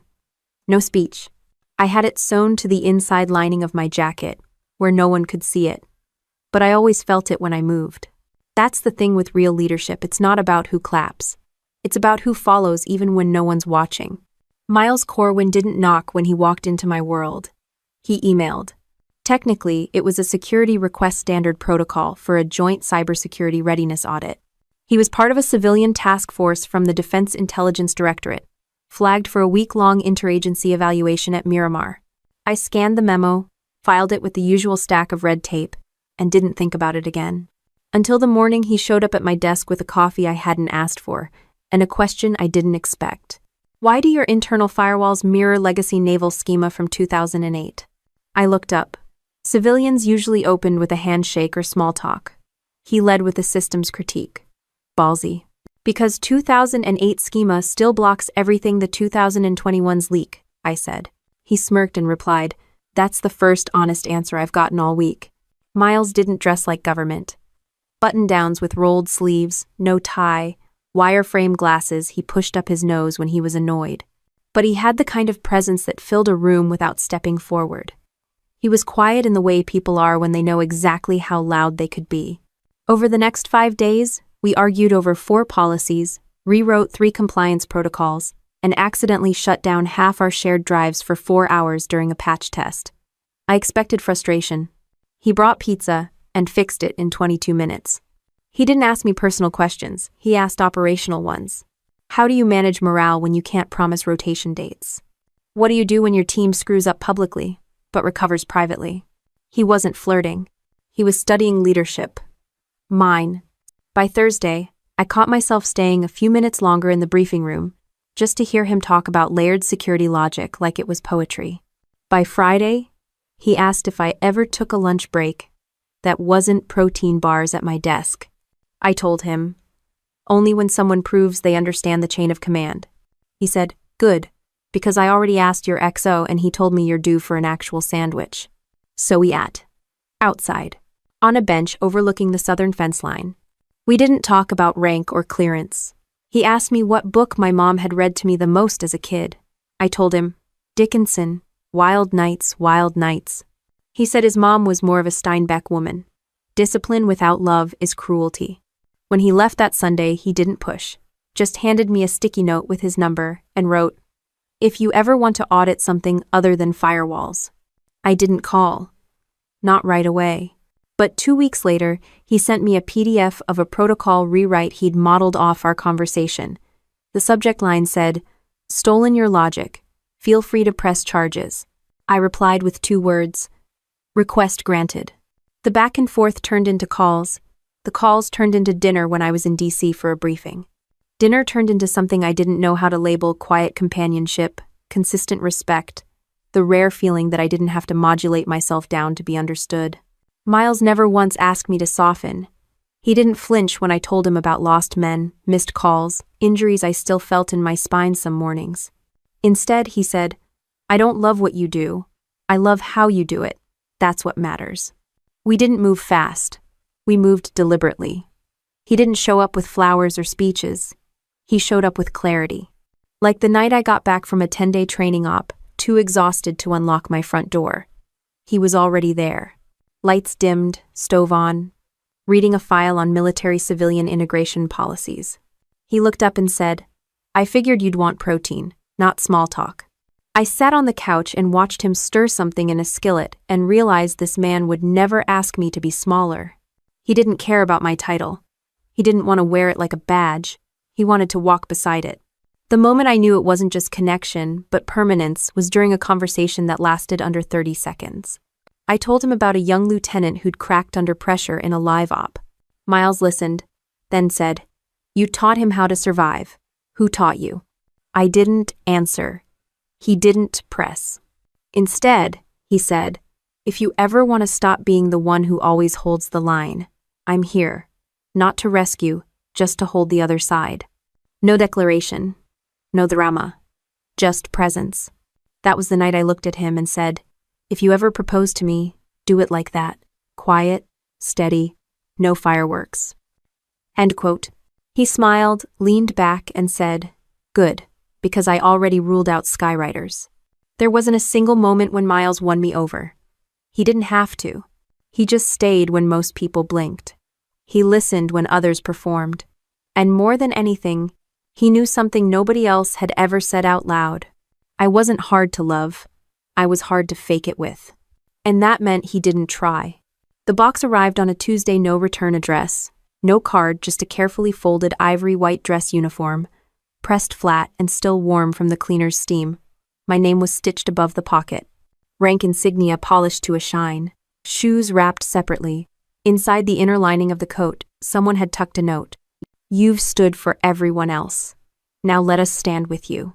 No speech. I had it sewn to the inside lining of my jacket, where no one could see it. But I always felt it when I moved. That's the thing with real leadership. It's not about who claps. It's about who follows even when no one's watching. Miles Corwin didn't knock when he walked into my world. He emailed. Technically, it was a security request standard protocol for a joint cybersecurity readiness audit. He was part of a civilian task force from the Defense Intelligence Directorate, flagged for a week-long interagency evaluation at Miramar. I scanned the memo, filed it with the usual stack of red tape, and didn't think about it again. Until the morning he showed up at my desk with a coffee I hadn't asked for, and a question I didn't expect. "Why do your internal firewalls mirror legacy naval schema from 2008? I looked up. Civilians usually opened with a handshake or small talk. He led with a systems critique. Ballsy. "Because 2008 schema still blocks everything the 2021's leak," I said. He smirked and replied, "That's the first honest answer I've gotten all week." Miles didn't dress like government. Button-downs with rolled sleeves, no tie, wireframe glasses. He pushed up his nose when he was annoyed. But he had the kind of presence that filled a room without stepping forward. He was quiet in the way people are when they know exactly how loud they could be. Over the next 5 days, we argued over 4 policies, rewrote 3 compliance protocols, and accidentally shut down half our shared drives for 4 hours during a patch test. I expected frustration. He brought pizza and fixed it in 22 minutes. He didn't ask me personal questions, he asked operational ones. How do you manage morale when you can't promise rotation dates? What do you do when your team screws up publicly, but recovers privately? He wasn't flirting. He was studying leadership. Mine. By Thursday, I caught myself staying a few minutes longer in the briefing room, just to hear him talk about layered security logic like it was poetry. By Friday, he asked if I ever took a lunch break that wasn't protein bars at my desk. I told him, only when someone proves they understand the chain of command. He said, "Good, Because I already asked your XO and he told me you're due for an actual sandwich. So we ate. Outside. On a bench overlooking the southern fence line. We didn't talk about rank or clearance. He asked me what book my mom had read to me the most as a kid. I told him, Dickinson, Wild Nights, Wild Nights. He said his mom was more of a Steinbeck woman. Discipline without love is cruelty. When he left that Sunday, he didn't push. Just handed me a sticky note with his number and wrote, "If you ever want to audit something other than firewalls." I didn't call. Not right away. But 2 weeks later, he sent me a PDF of a protocol rewrite he'd modeled off our conversation. The subject line said, "Stolen your logic. Feel free to press charges." I replied with 2 words, "Request granted." The back and forth turned into calls. The calls turned into dinner when I was in DC for a briefing. Dinner turned into something I didn't know how to label: quiet companionship, consistent respect, the rare feeling that I didn't have to modulate myself down to be understood. Miles never once asked me to soften. He didn't flinch when I told him about lost men, missed calls, injuries I still felt in my spine some mornings. Instead, he said, "I don't love what you do. I love how you do it. That's what matters." We didn't move fast. We moved deliberately. He didn't show up with flowers or speeches. He showed up with clarity. Like the night I got back from a 10-day training op, too exhausted to unlock my front door. He was already there. Lights dimmed, stove on, reading a file on military-civilian integration policies. He looked up and said, "I figured you'd want protein, not small talk." I sat on the couch and watched him stir something in a skillet and realized this man would never ask me to be smaller. He didn't care about my title. He didn't want to wear it like a badge. He wanted to walk beside it. The moment I knew it wasn't just connection, but permanence, was during a conversation that lasted under 30 seconds. I told him about a young lieutenant who'd cracked under pressure in a live op. Miles listened, then said, "You taught him how to survive. Who taught you?" I didn't answer. He didn't press. Instead, he said, "If you ever want to stop being the one who always holds the line, I'm here. Not to rescue, just to hold the other side." No declaration. No drama. Just presence. That was the night I looked at him and said, "If you ever propose to me, do it like that. Quiet, steady, no fireworks." End quote. He smiled, leaned back, and said, "Good, because I already ruled out skywriters." There wasn't a single moment when Miles won me over. He didn't have to. He just stayed when most people blinked. He listened when others performed. And more than anything, he knew something nobody else had ever said out loud. I wasn't hard to love. I was hard to fake it with. And that meant he didn't try. The box arrived on a Tuesday no-return address. No card, just a carefully folded ivory white dress uniform, pressed flat and still warm from the cleaner's steam. My name was stitched above the pocket. Rank insignia polished to a shine. Shoes wrapped separately. Inside the inner lining of the coat, someone had tucked a note. "You've stood for everyone else. Now let us stand with you."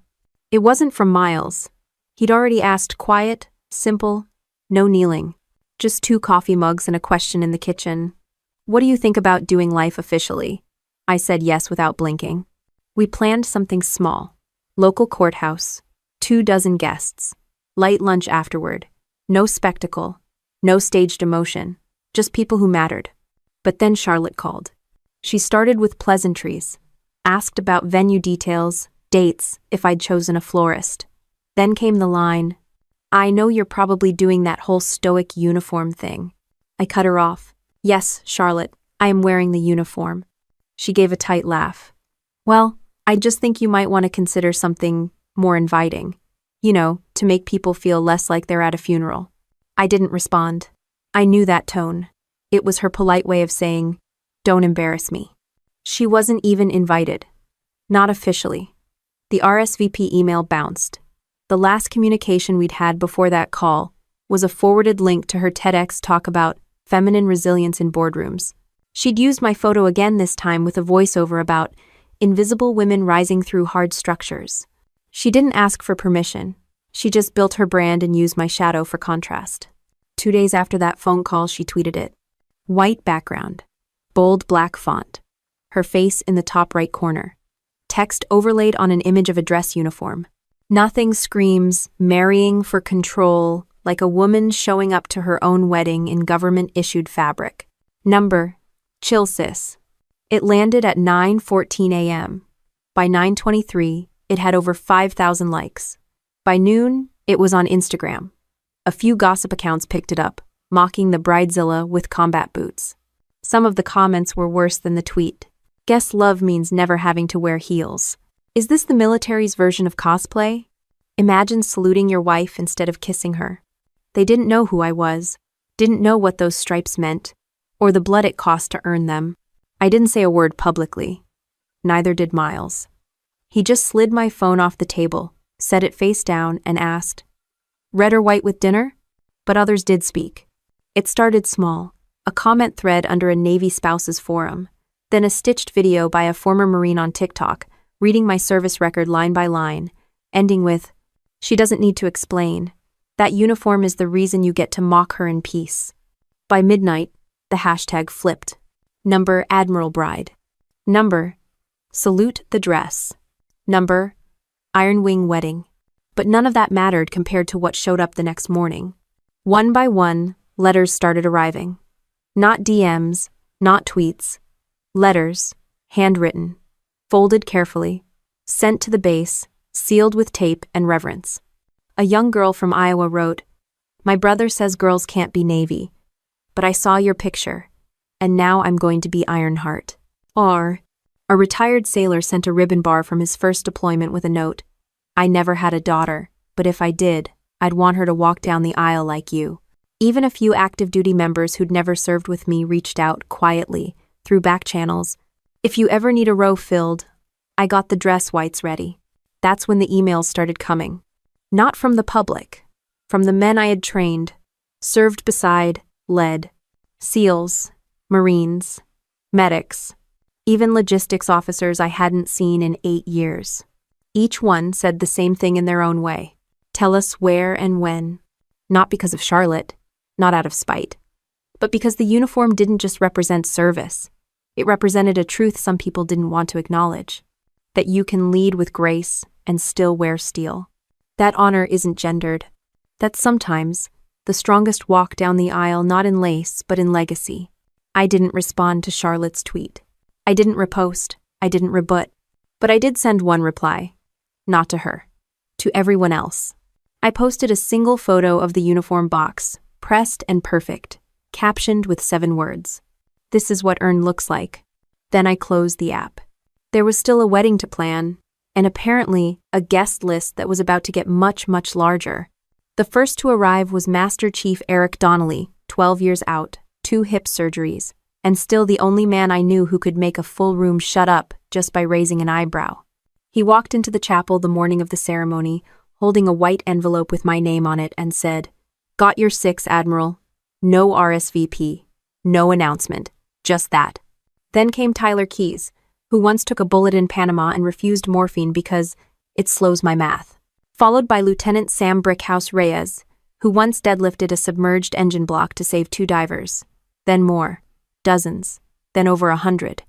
It wasn't from Miles. He'd already asked quiet, simple, no kneeling. Just 2 coffee mugs and a question in the kitchen. "What do you think about doing life officially?" I said yes without blinking. We planned something small. Local courthouse. 24 guests. Light lunch afterward. No spectacle. No staged emotion. Just people who mattered. But then Charlotte called. She started with pleasantries. Asked about venue details, dates, if I'd chosen a florist. Then came the line, "I know you're probably doing that whole stoic uniform thing." I cut her off. "Yes, Charlotte, I am wearing the uniform." She gave a tight laugh. "Well, I just think you might want to consider something more inviting. You know, to make people feel less like they're at a funeral." I didn't respond. I knew that tone. It was her polite way of saying, "Don't embarrass me." She wasn't even invited. Not officially. The RSVP email bounced. The last communication we'd had before that call was a forwarded link to her TEDx talk about feminine resilience in boardrooms. She'd used my photo again this time with a voiceover about invisible women rising through hard structures. She didn't ask for permission. She just built her brand and used my shadow for contrast. 2 days after that phone call, she tweeted it. White background. Bold black font. Her face in the top right corner. Text overlaid on an image of a dress uniform. Nothing screams marrying for control like a woman showing up to her own wedding in government-issued fabric. Number, chill sis. It landed at 9:14 a.m. By 9:23, it had over 5,000 likes. By noon, it was on Instagram. A few gossip accounts picked it up, mocking the bridezilla with combat boots. Some of the comments were worse than the tweet. Guess love means never having to wear heels. Is this the military's version of cosplay? Imagine saluting your wife instead of kissing her. They didn't know who I was, didn't know what those stripes meant, or the blood it cost to earn them. I didn't say a word publicly. Neither did Miles. He just slid my phone off the table, set it face down, and asked, "Red or white with dinner?" But others did speak. It started small, a comment thread under a Navy spouses forum, then a stitched video by a former Marine on TikTok, reading my service record line by line, ending with, "She doesn't need to explain. That uniform is the reason you get to mock her in peace." By midnight, the hashtag flipped. Number, Admiral Bride. Number, salute the dress. Number, Iron Wing wedding. But none of that mattered compared to what showed up the next morning. One by one, letters started arriving. Not DMs, not tweets. Letters, handwritten, folded carefully, sent to the base, sealed with tape and reverence. A young girl from Iowa wrote, "My brother says girls can't be Navy, but I saw your picture, and now I'm going to be Ironheart." Or, a retired sailor sent a ribbon bar from his first deployment with a note, "I never had a daughter, but if I did, I'd want her to walk down the aisle like you." Even a few active duty members who'd never served with me reached out quietly, through back channels. "If you ever need a row filled, I got the dress whites ready." That's when the emails started coming. Not from the public, from the men I had trained, served beside, led. SEALs, Marines, medics, even logistics officers I hadn't seen in 8 years. Each one said the same thing in their own way. Tell us where and when. Not because of Charlotte, not out of spite, but because the uniform didn't just represent service. It represented a truth some people didn't want to acknowledge. That you can lead with grace and still wear steel. That honor isn't gendered. That sometimes, the strongest walk down the aisle not in lace but in legacy. I didn't respond to Charlotte's tweet. I didn't repost. I didn't rebut. But I did send one reply. Not to her. To everyone else. I posted a single photo of the uniform box, pressed and perfect, captioned with 7 words. "This is what earn looks like." Then I closed the app. There was still a wedding to plan, and apparently a guest list that was about to get much, much larger. The first to arrive was Master Chief Eric Donnelly, 12 years out, 2 hip surgeries, and still the only man I knew who could make a full room shut up just by raising an eyebrow. He walked into the chapel the morning of the ceremony, holding a white envelope with my name on it, and said, "Got your 6, Admiral. No RSVP. No announcement. Just that." Then came Tyler Keys, who once took a bullet in Panama and refused morphine because it slows my math. Followed by Lieutenant Sam Brickhouse Reyes, who once deadlifted a submerged engine block to save 2 divers. Then more. Dozens. Then over 100.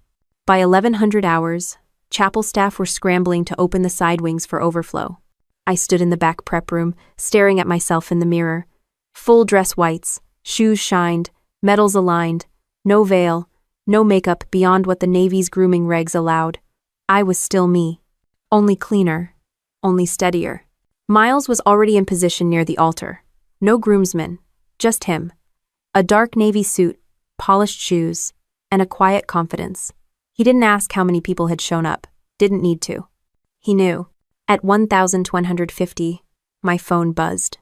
By 1100 hours, chapel staff were scrambling to open the side wings for overflow. I stood in the back prep room, staring at myself in the mirror. Full dress whites, shoes shined, medals aligned, no veil, no makeup beyond what the Navy's grooming regs allowed. I was still me. Only cleaner. Only steadier. Miles was already in position near the altar. No groomsman. Just him. A dark navy suit, polished shoes, and a quiet confidence. He didn't ask how many people had shown up. Didn't need to. He knew. At 1,150, my phone buzzed.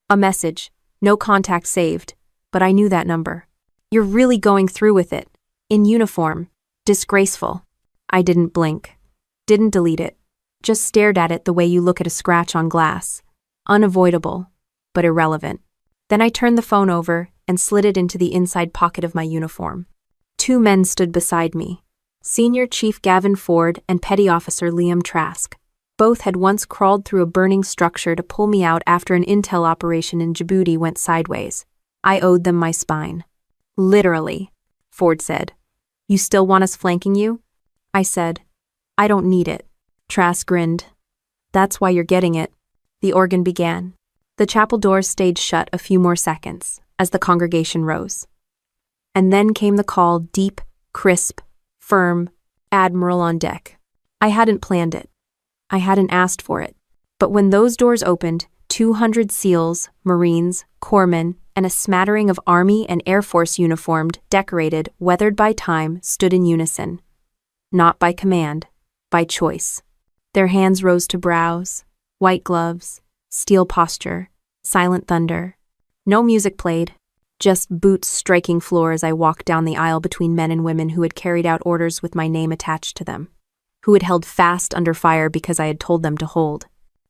A message. No contact saved. But I knew that number. "You're really going through with it. In uniform. Disgraceful." I didn't blink. Didn't delete it. Just stared at it the way you look at a scratch on glass. Unavoidable, but irrelevant. Then I turned the phone over and slid it into the inside pocket of my uniform. 2 men stood beside me. Senior Chief Gavin Ford and Petty Officer Liam Trask. Both had once crawled through a burning structure to pull me out after an intel operation in Djibouti went sideways. I owed them my spine. "Literally," Ford said. "You still want us flanking you?" I said, "I don't need it." Trask grinned. "That's why you're getting it. The organ began. The chapel doors stayed shut a few more seconds as the congregation rose. And then came the call, deep, crisp, firm, Admiral on deck. I hadn't planned it. I hadn't asked for it. But when those doors opened, 200 SEALs, Marines, corpsmen, and a smattering of Army and Air Force uniformed, decorated, weathered by time, stood in unison. Not by command, by choice. Their hands rose to brows, white gloves, steel posture, silent thunder. No music played, just boots striking floor as I walked down the aisle between men and women who had carried out orders with my name attached to them, who had held fast under fire because I had told them to hold,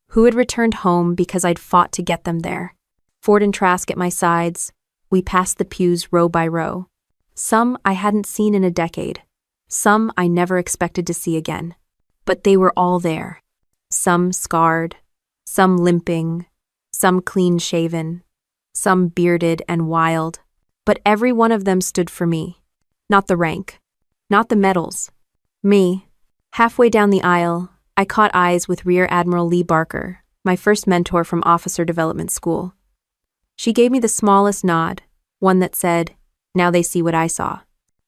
who had returned home because I'd fought to get them there. Ford and Trask at my sides, we passed the pews row by row. Some I hadn't seen in a decade, some I never expected to see again. But they were all there. Some scarred, some limping, some clean-shaven, some bearded and wild. But every one of them stood for me. Not the rank, not the medals. Me. Halfway down the aisle, I caught eyes with Rear Admiral Lee Barker, my first mentor from Officer Development School. She gave me the smallest nod, one that said, "Now they see what I saw."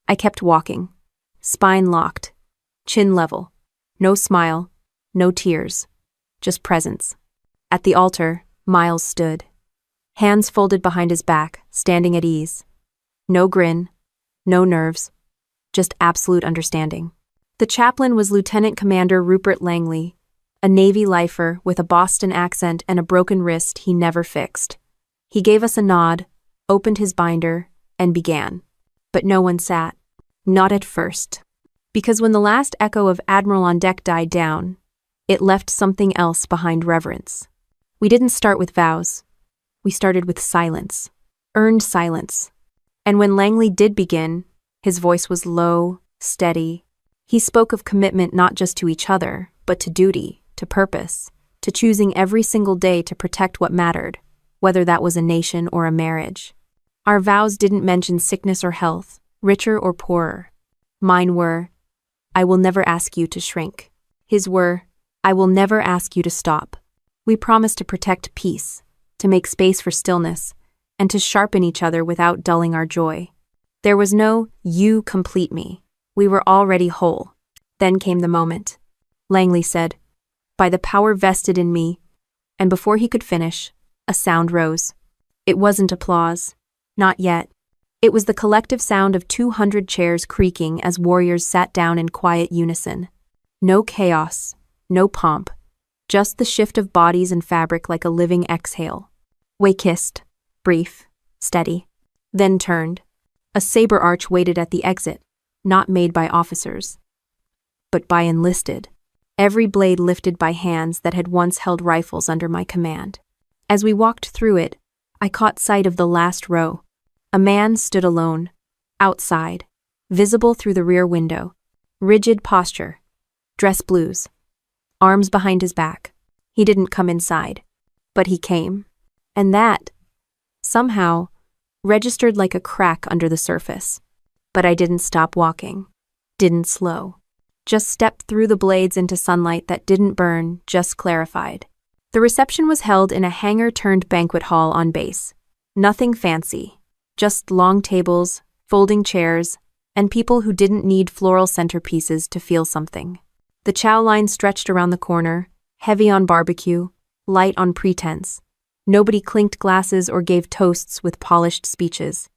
I kept walking, spine locked, chin level. No smile, no tears, just presence. At the altar, Miles stood, hands folded behind his back, standing at ease. No grin, no nerves, just absolute understanding. The chaplain was Lieutenant Commander Rupert Langley, a Navy lifer with a Boston accent and a broken wrist he never fixed. He gave us a nod, opened his binder, and began. But no one sat. Not at first. Because when the last echo of Admiral on deck died down, it left something else behind reverence. We didn't start with vows. We started with silence. Earned silence. And when Langley did begin, his voice was low, steady. He spoke of commitment not just to each other, but to duty, to purpose, to choosing every single day to protect what mattered, whether that was a nation or a marriage. Our vows didn't mention sickness or health, richer or poorer. Mine were, "I will never ask you to shrink." His were, "I will never ask you to stop." We promised to protect peace, to make space for stillness, and to sharpen each other without dulling our joy. There was no, "You complete me." We were already whole. Then came the moment. Langley said, "By the power vested in me," and before he could finish, a sound rose. It wasn't applause. Not yet. It was the collective sound of 200 chairs creaking as warriors sat down in quiet unison. No chaos, no pomp, just the shift of bodies and fabric like a living exhale. We kissed, brief, steady, then turned. A saber arch waited at the exit, not made by officers, but by enlisted, every blade lifted by hands that had once held rifles under my command. As we walked through it, I caught sight of the last row. A man stood alone, outside, visible through the rear window, rigid posture, dress blues, arms behind his back. He didn't come inside, but he came, and that, somehow, registered like a crack under the surface. But I didn't stop walking, didn't slow, just stepped through the blades into sunlight that didn't burn, just clarified. The reception was held in a hangar-turned-banquet hall on base. Nothing fancy. Just long tables, folding chairs, and people who didn't need floral centerpieces to feel something. The chow line stretched around the corner, heavy on barbecue, light on pretense. Nobody clinked glasses or gave toasts with polished speeches.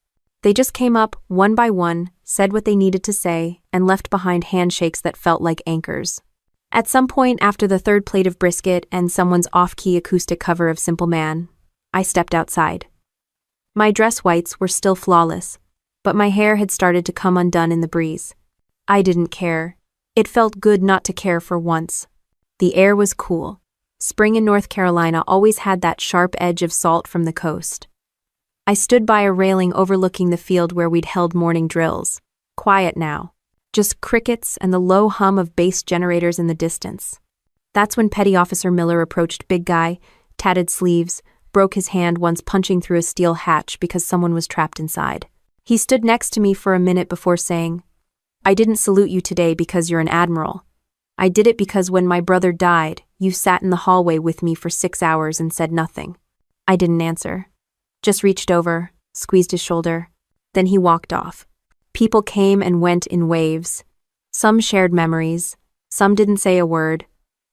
They just came up, one by one, said what they needed to say, and left behind handshakes that felt like anchors. At some point after the third plate of brisket and someone's off-key acoustic cover of Simple Man, I stepped outside. My dress whites were still flawless, but my hair had started to come undone in the breeze. I didn't care. It felt good not to care for once. The air was cool. Spring in North Carolina always had that sharp edge of salt from the coast. I stood by a railing overlooking the field where we'd held morning drills. Quiet now. Just crickets and the low hum of base generators in the distance. That's when Petty Officer Miller approached Big Guy, tatted sleeves, broke his hand once punching through a steel hatch because someone was trapped inside. He stood next to me for a minute before saying, "I didn't salute you today because you're an admiral. I did it because when my brother died, you sat in the hallway with me for 6 hours and said nothing. I didn't answer. Just reached over, squeezed his shoulder. Then he walked off. People came and went in waves. Some shared memories. Some didn't say a word.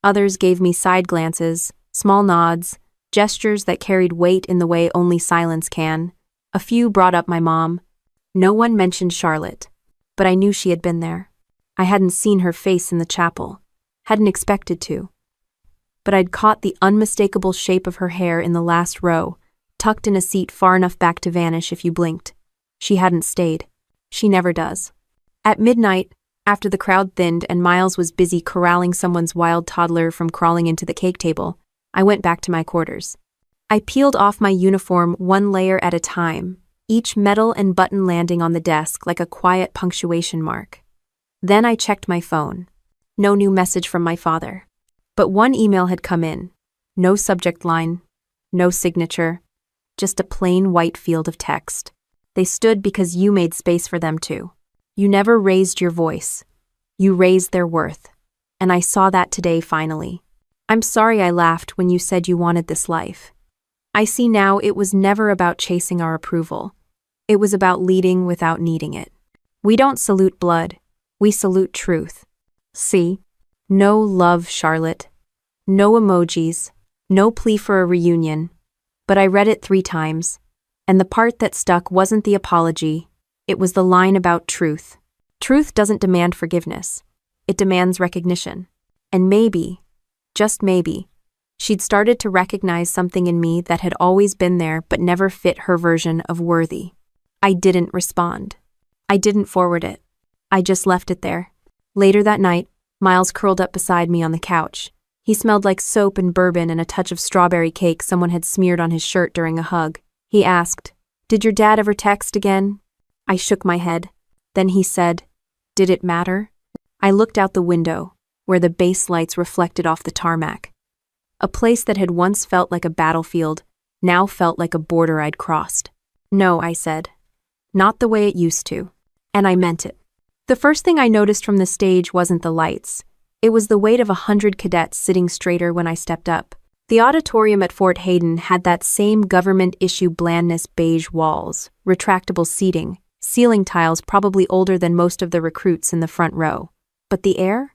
Others gave me side glances, small nods, gestures that carried weight in the way only silence can. A few brought up my mom. No one mentioned Charlotte. But I knew she had been there. I hadn't seen her face in the chapel. Hadn't expected to. But I'd caught the unmistakable shape of her hair in the last row, tucked in a seat far enough back to vanish if you blinked. She hadn't stayed. She never does. At midnight, after the crowd thinned and Miles was busy corralling someone's wild toddler from crawling into the cake table, I went back to my quarters. I peeled off my uniform one layer at a time, each medal and button landing on the desk like a quiet punctuation mark. Then I checked my phone. No new message from my father. But one email had come in. No subject line, no signature, just a plain white field of text. They stood because you made space for them too. You never raised your voice. You raised their worth. And I saw that today finally. I'm sorry I laughed when you said you wanted this life. I see now it was never about chasing our approval. It was about leading without needing it. We don't salute blood. We salute truth. See? No love, Charlotte. No emojis. No plea for a reunion. But I read it 3 times. And the part that stuck wasn't the apology. It was the line about truth. Truth doesn't demand forgiveness. It demands recognition. And maybe, just maybe, she'd started to recognize something in me that had always been there but never fit her version of worthy. I didn't respond. I didn't forward it. I just left it there. Later that night, Miles curled up beside me on the couch. He smelled like soap and bourbon and a touch of strawberry cake someone had smeared on his shirt during a hug. He asked, "Did your dad ever text again?" I shook my head. Then he said, "Did it matter?" I looked out the window, where the base lights reflected off the tarmac. A place that had once felt like a battlefield, now felt like a border I'd crossed. "No," I said. "Not the way it used to." And I meant it. The first thing I noticed from the stage wasn't the lights. It was the weight of 100 cadets sitting straighter when I stepped up. The auditorium at Fort Hayden had that same government-issue blandness, beige walls, retractable seating, ceiling tiles probably older than most of the recruits in the front row. But the air?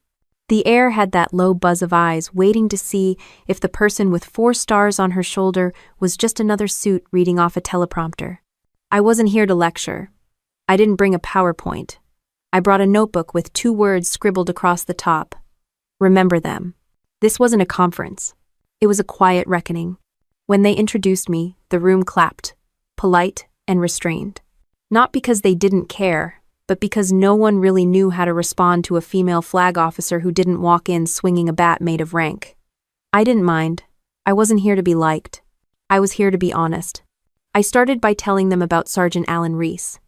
The air had that low buzz of eyes waiting to see if the person with 4 stars on her shoulder was just another suit reading off a teleprompter. I wasn't here to lecture. I didn't bring a PowerPoint. I brought a notebook with 2 words scribbled across the top. Remember them. This wasn't a conference. It was a quiet reckoning. When they introduced me, the room clapped, polite and restrained. Not because they didn't care, but because no one really knew how to respond to a female flag officer who didn't walk in swinging a bat made of rank. I didn't mind. I wasn't here to be liked. I was here to be honest. I started by telling them about Sergeant Alan Reese,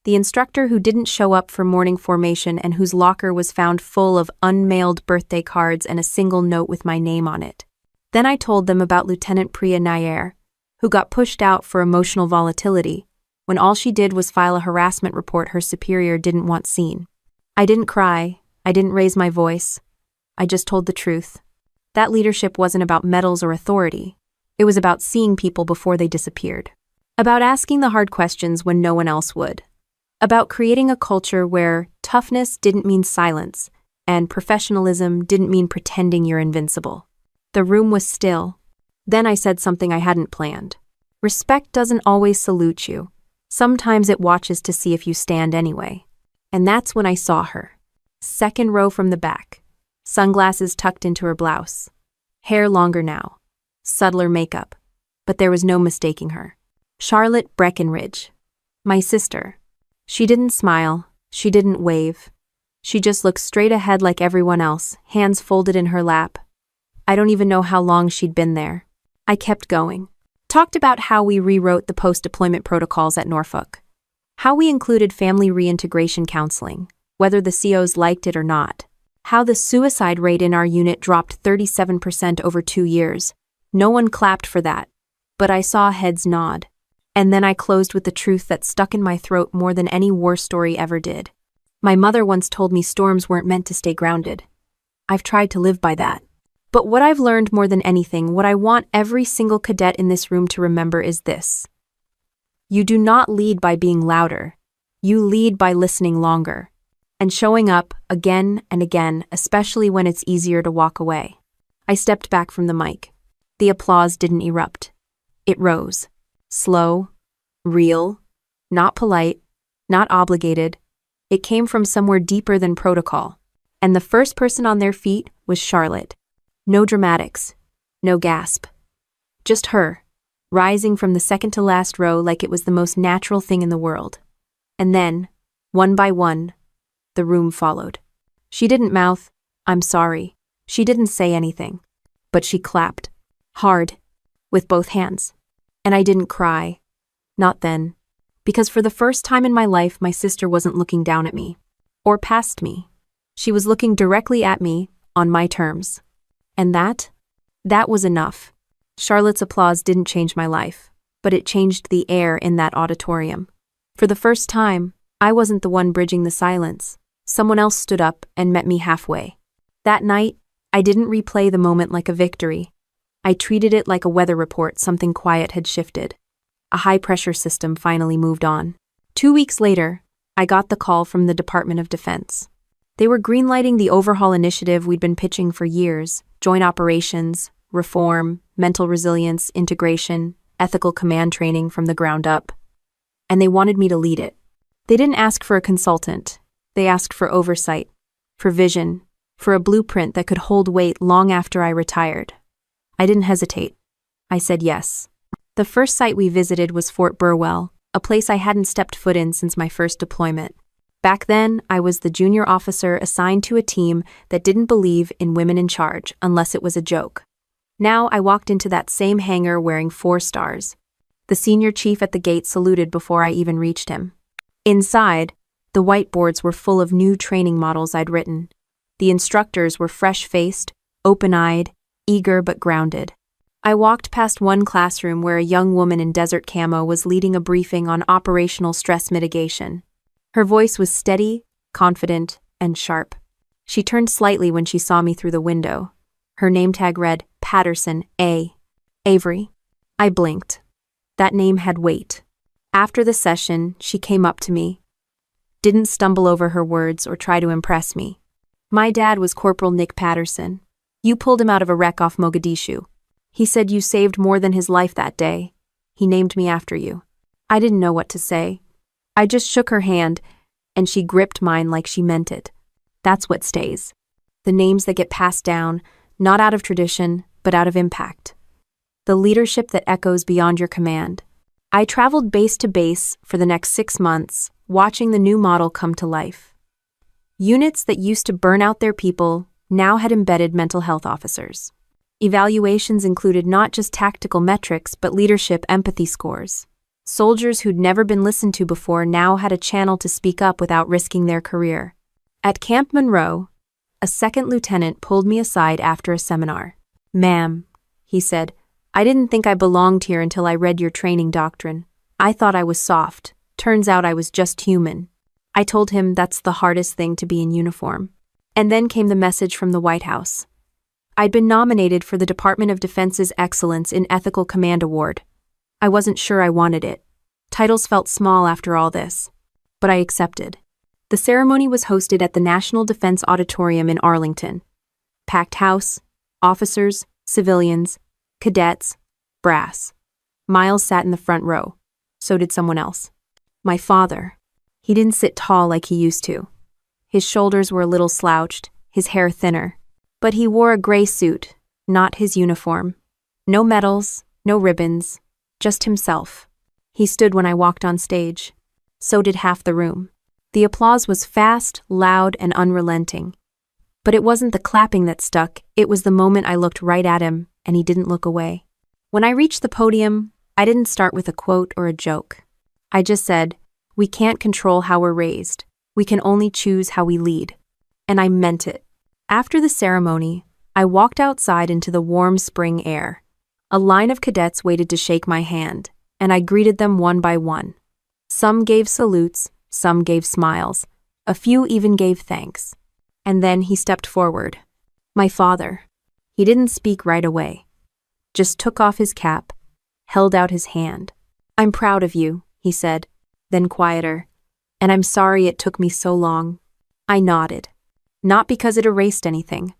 the instructor who didn't show up for morning formation and whose locker was found full of unmailed birthday cards and a single note with my name on it. Then I told them about Lieutenant Priya Nair, who got pushed out for emotional volatility, when all she did was file a harassment report her superior didn't want seen. I didn't cry. I didn't raise my voice. I just told the truth. That leadership wasn't about medals or authority. It was about seeing people before they disappeared. About asking the hard questions when no one else would. About creating a culture where toughness didn't mean silence, and professionalism didn't mean pretending you're invincible. The room was still. Then I said something I hadn't planned. Respect doesn't always salute you. Sometimes it watches to see if you stand anyway. And that's when I saw her. 2nd row from the back. Sunglasses tucked into her blouse. Hair longer now. Subtler makeup. But there was no mistaking her. Charlotte Breckenridge. My sister. She didn't smile. She didn't wave. She just looked straight ahead like everyone else, hands folded in her lap. I don't even know how long she'd been there. I kept going. Talked about how we rewrote the post-deployment protocols at Norfolk. How we included family reintegration counseling, whether the COs liked it or not. How the suicide rate in our unit dropped 37% over 2 years. No one clapped for that, but I saw heads nod. And then I closed with the truth that stuck in my throat more than any war story ever did. My mother once told me storms weren't meant to stay grounded. I've tried to live by that. But what I've learned more than anything, what I want every single cadet in this room to remember is this. You do not lead by being louder. You lead by listening longer and showing up again and again, especially when it's easier to walk away. I stepped back from the mic. The applause didn't erupt. It rose. Slow, real, not polite, not obligated. It came from somewhere deeper than protocol. And the first person on their feet was Charlotte. No dramatics, no gasp. Just her, rising from the second to last row like it was the most natural thing in the world. And then, one by one, the room followed. She didn't mouth, "I'm sorry." She didn't say anything. But she clapped. Hard. With both hands. And I didn't cry. Not then. Because for the first time in my life, my sister wasn't looking down at me. Or past me. She was looking directly at me, on my terms. And that was enough. Charlotte's applause didn't change my life, but it changed the air in that auditorium. For the first time, I wasn't the one bridging the silence. Someone else stood up and met me halfway. That night, I didn't replay the moment like a victory. I treated it like a weather report. Something quiet had shifted. A high-pressure system finally moved on. 2 weeks later, I got the call from the Department of Defense. They were greenlighting the overhaul initiative we'd been pitching for years: joint operations, reform, mental resilience, integration, ethical command training from the ground up. And they wanted me to lead it. They didn't ask for a consultant. They asked for oversight, for vision, for a blueprint that could hold weight long after I retired. I didn't hesitate. I said yes. The first site we visited was Fort Burwell, a place I hadn't stepped foot in since my first deployment. Back then, I was the junior officer assigned to a team that didn't believe in women in charge unless it was a joke. Now I walked into that same hangar wearing 4 stars. The senior chief at the gate saluted before I even reached him. Inside, the whiteboards were full of new training models I'd written. The instructors were fresh-faced, open-eyed, eager but grounded. I walked past one classroom where a young woman in desert camo was leading a briefing on operational stress mitigation. Her voice was steady, confident, and sharp. She turned slightly when she saw me through the window. Her name tag read, Patterson, A. Avery. I blinked. That name had weight. After the session, she came up to me. Didn't stumble over her words or try to impress me. My dad was Corporal Nick Patterson. You pulled him out of a wreck off Mogadishu. He said you saved more than his life that day. He named me after you. I didn't know what to say. I just shook her hand, and she gripped mine like she meant it. That's what stays. The names that get passed down, not out of tradition, but out of impact. The leadership that echoes beyond your command. I traveled base to base for the next 6 months, watching the new model come to life. Units that used to burn out their people now had embedded mental health officers. Evaluations included not just tactical metrics, but leadership empathy scores. Soldiers who'd never been listened to before now had a channel to speak up without risking their career. At Camp Monroe, a second lieutenant pulled me aside after a seminar. "Ma'am," he said, "I didn't think I belonged here until I read your training doctrine. I thought I was soft. Turns out I was just human." I told him that's the hardest thing to be in uniform. And then came the message from the White House. I'd been nominated for the Department of Defense's Excellence in Ethical Command Award. I wasn't sure I wanted it. Titles felt small after all this. But I accepted. The ceremony was hosted at the National Defense Auditorium in Arlington. Packed house, officers, civilians, cadets, brass. Miles sat in the front row. So did someone else. My father. He didn't sit tall like he used to. His shoulders were a little slouched, his hair thinner. But he wore a gray suit, not his uniform. No medals, no ribbons, just himself. He stood when I walked on stage. So did half the room. The applause was fast, loud, and unrelenting. But it wasn't the clapping that stuck, it was the moment I looked right at him, and he didn't look away. When I reached the podium, I didn't start with a quote or a joke. I just said, "We can't control how we're raised. We can only choose how we lead." And I meant it. After the ceremony, I walked outside into the warm spring air. A line of cadets waited to shake my hand, and I greeted them one by one. Some gave salutes, some gave smiles, a few even gave thanks. And then he stepped forward. My father. He didn't speak right away. Just took off his cap, held out his hand. I'm proud of you, he said, then quieter. And I'm sorry it took me so long. I nodded. Not because it erased anything.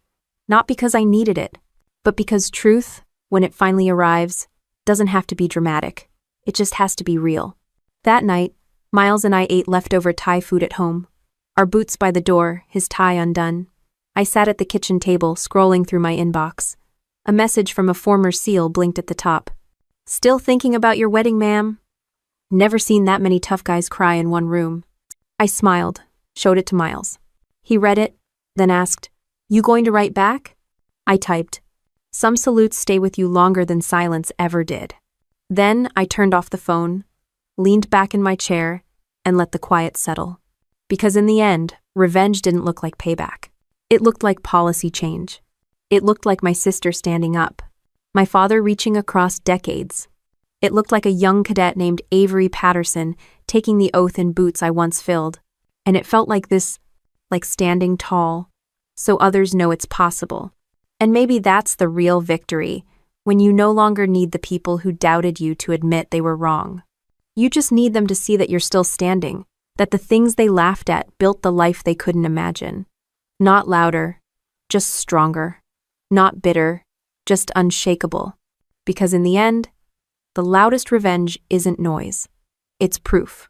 Not because I needed it. But because truth, when it finally arrives, doesn't have to be dramatic. It just has to be real. That night, Miles and I ate leftover Thai food at home. Our boots by the door, his tie undone. I sat at the kitchen table, scrolling through my inbox. A message from a former SEAL blinked at the top. Still thinking about your wedding, ma'am? Never seen that many tough guys cry in one room. I smiled, showed it to Miles. He read it, then asked, You going to write back? I typed, Some salutes stay with you longer than silence ever did. Then I turned off the phone, leaned back in my chair, and let the quiet settle. Because in the end, revenge didn't look like payback. It looked like policy change. It looked like my sister standing up. My father reaching across decades. It looked like a young cadet named Avery Patterson taking the oath in boots I once filled. And it felt like this, like standing tall, so others know it's possible. And maybe that's the real victory, when you no longer need the people who doubted you to admit they were wrong. You just need them to see that you're still standing, that the things they laughed at built the life they couldn't imagine. Not louder, just stronger. Not bitter, just unshakable. Because in the end, the loudest revenge isn't noise. It's proof.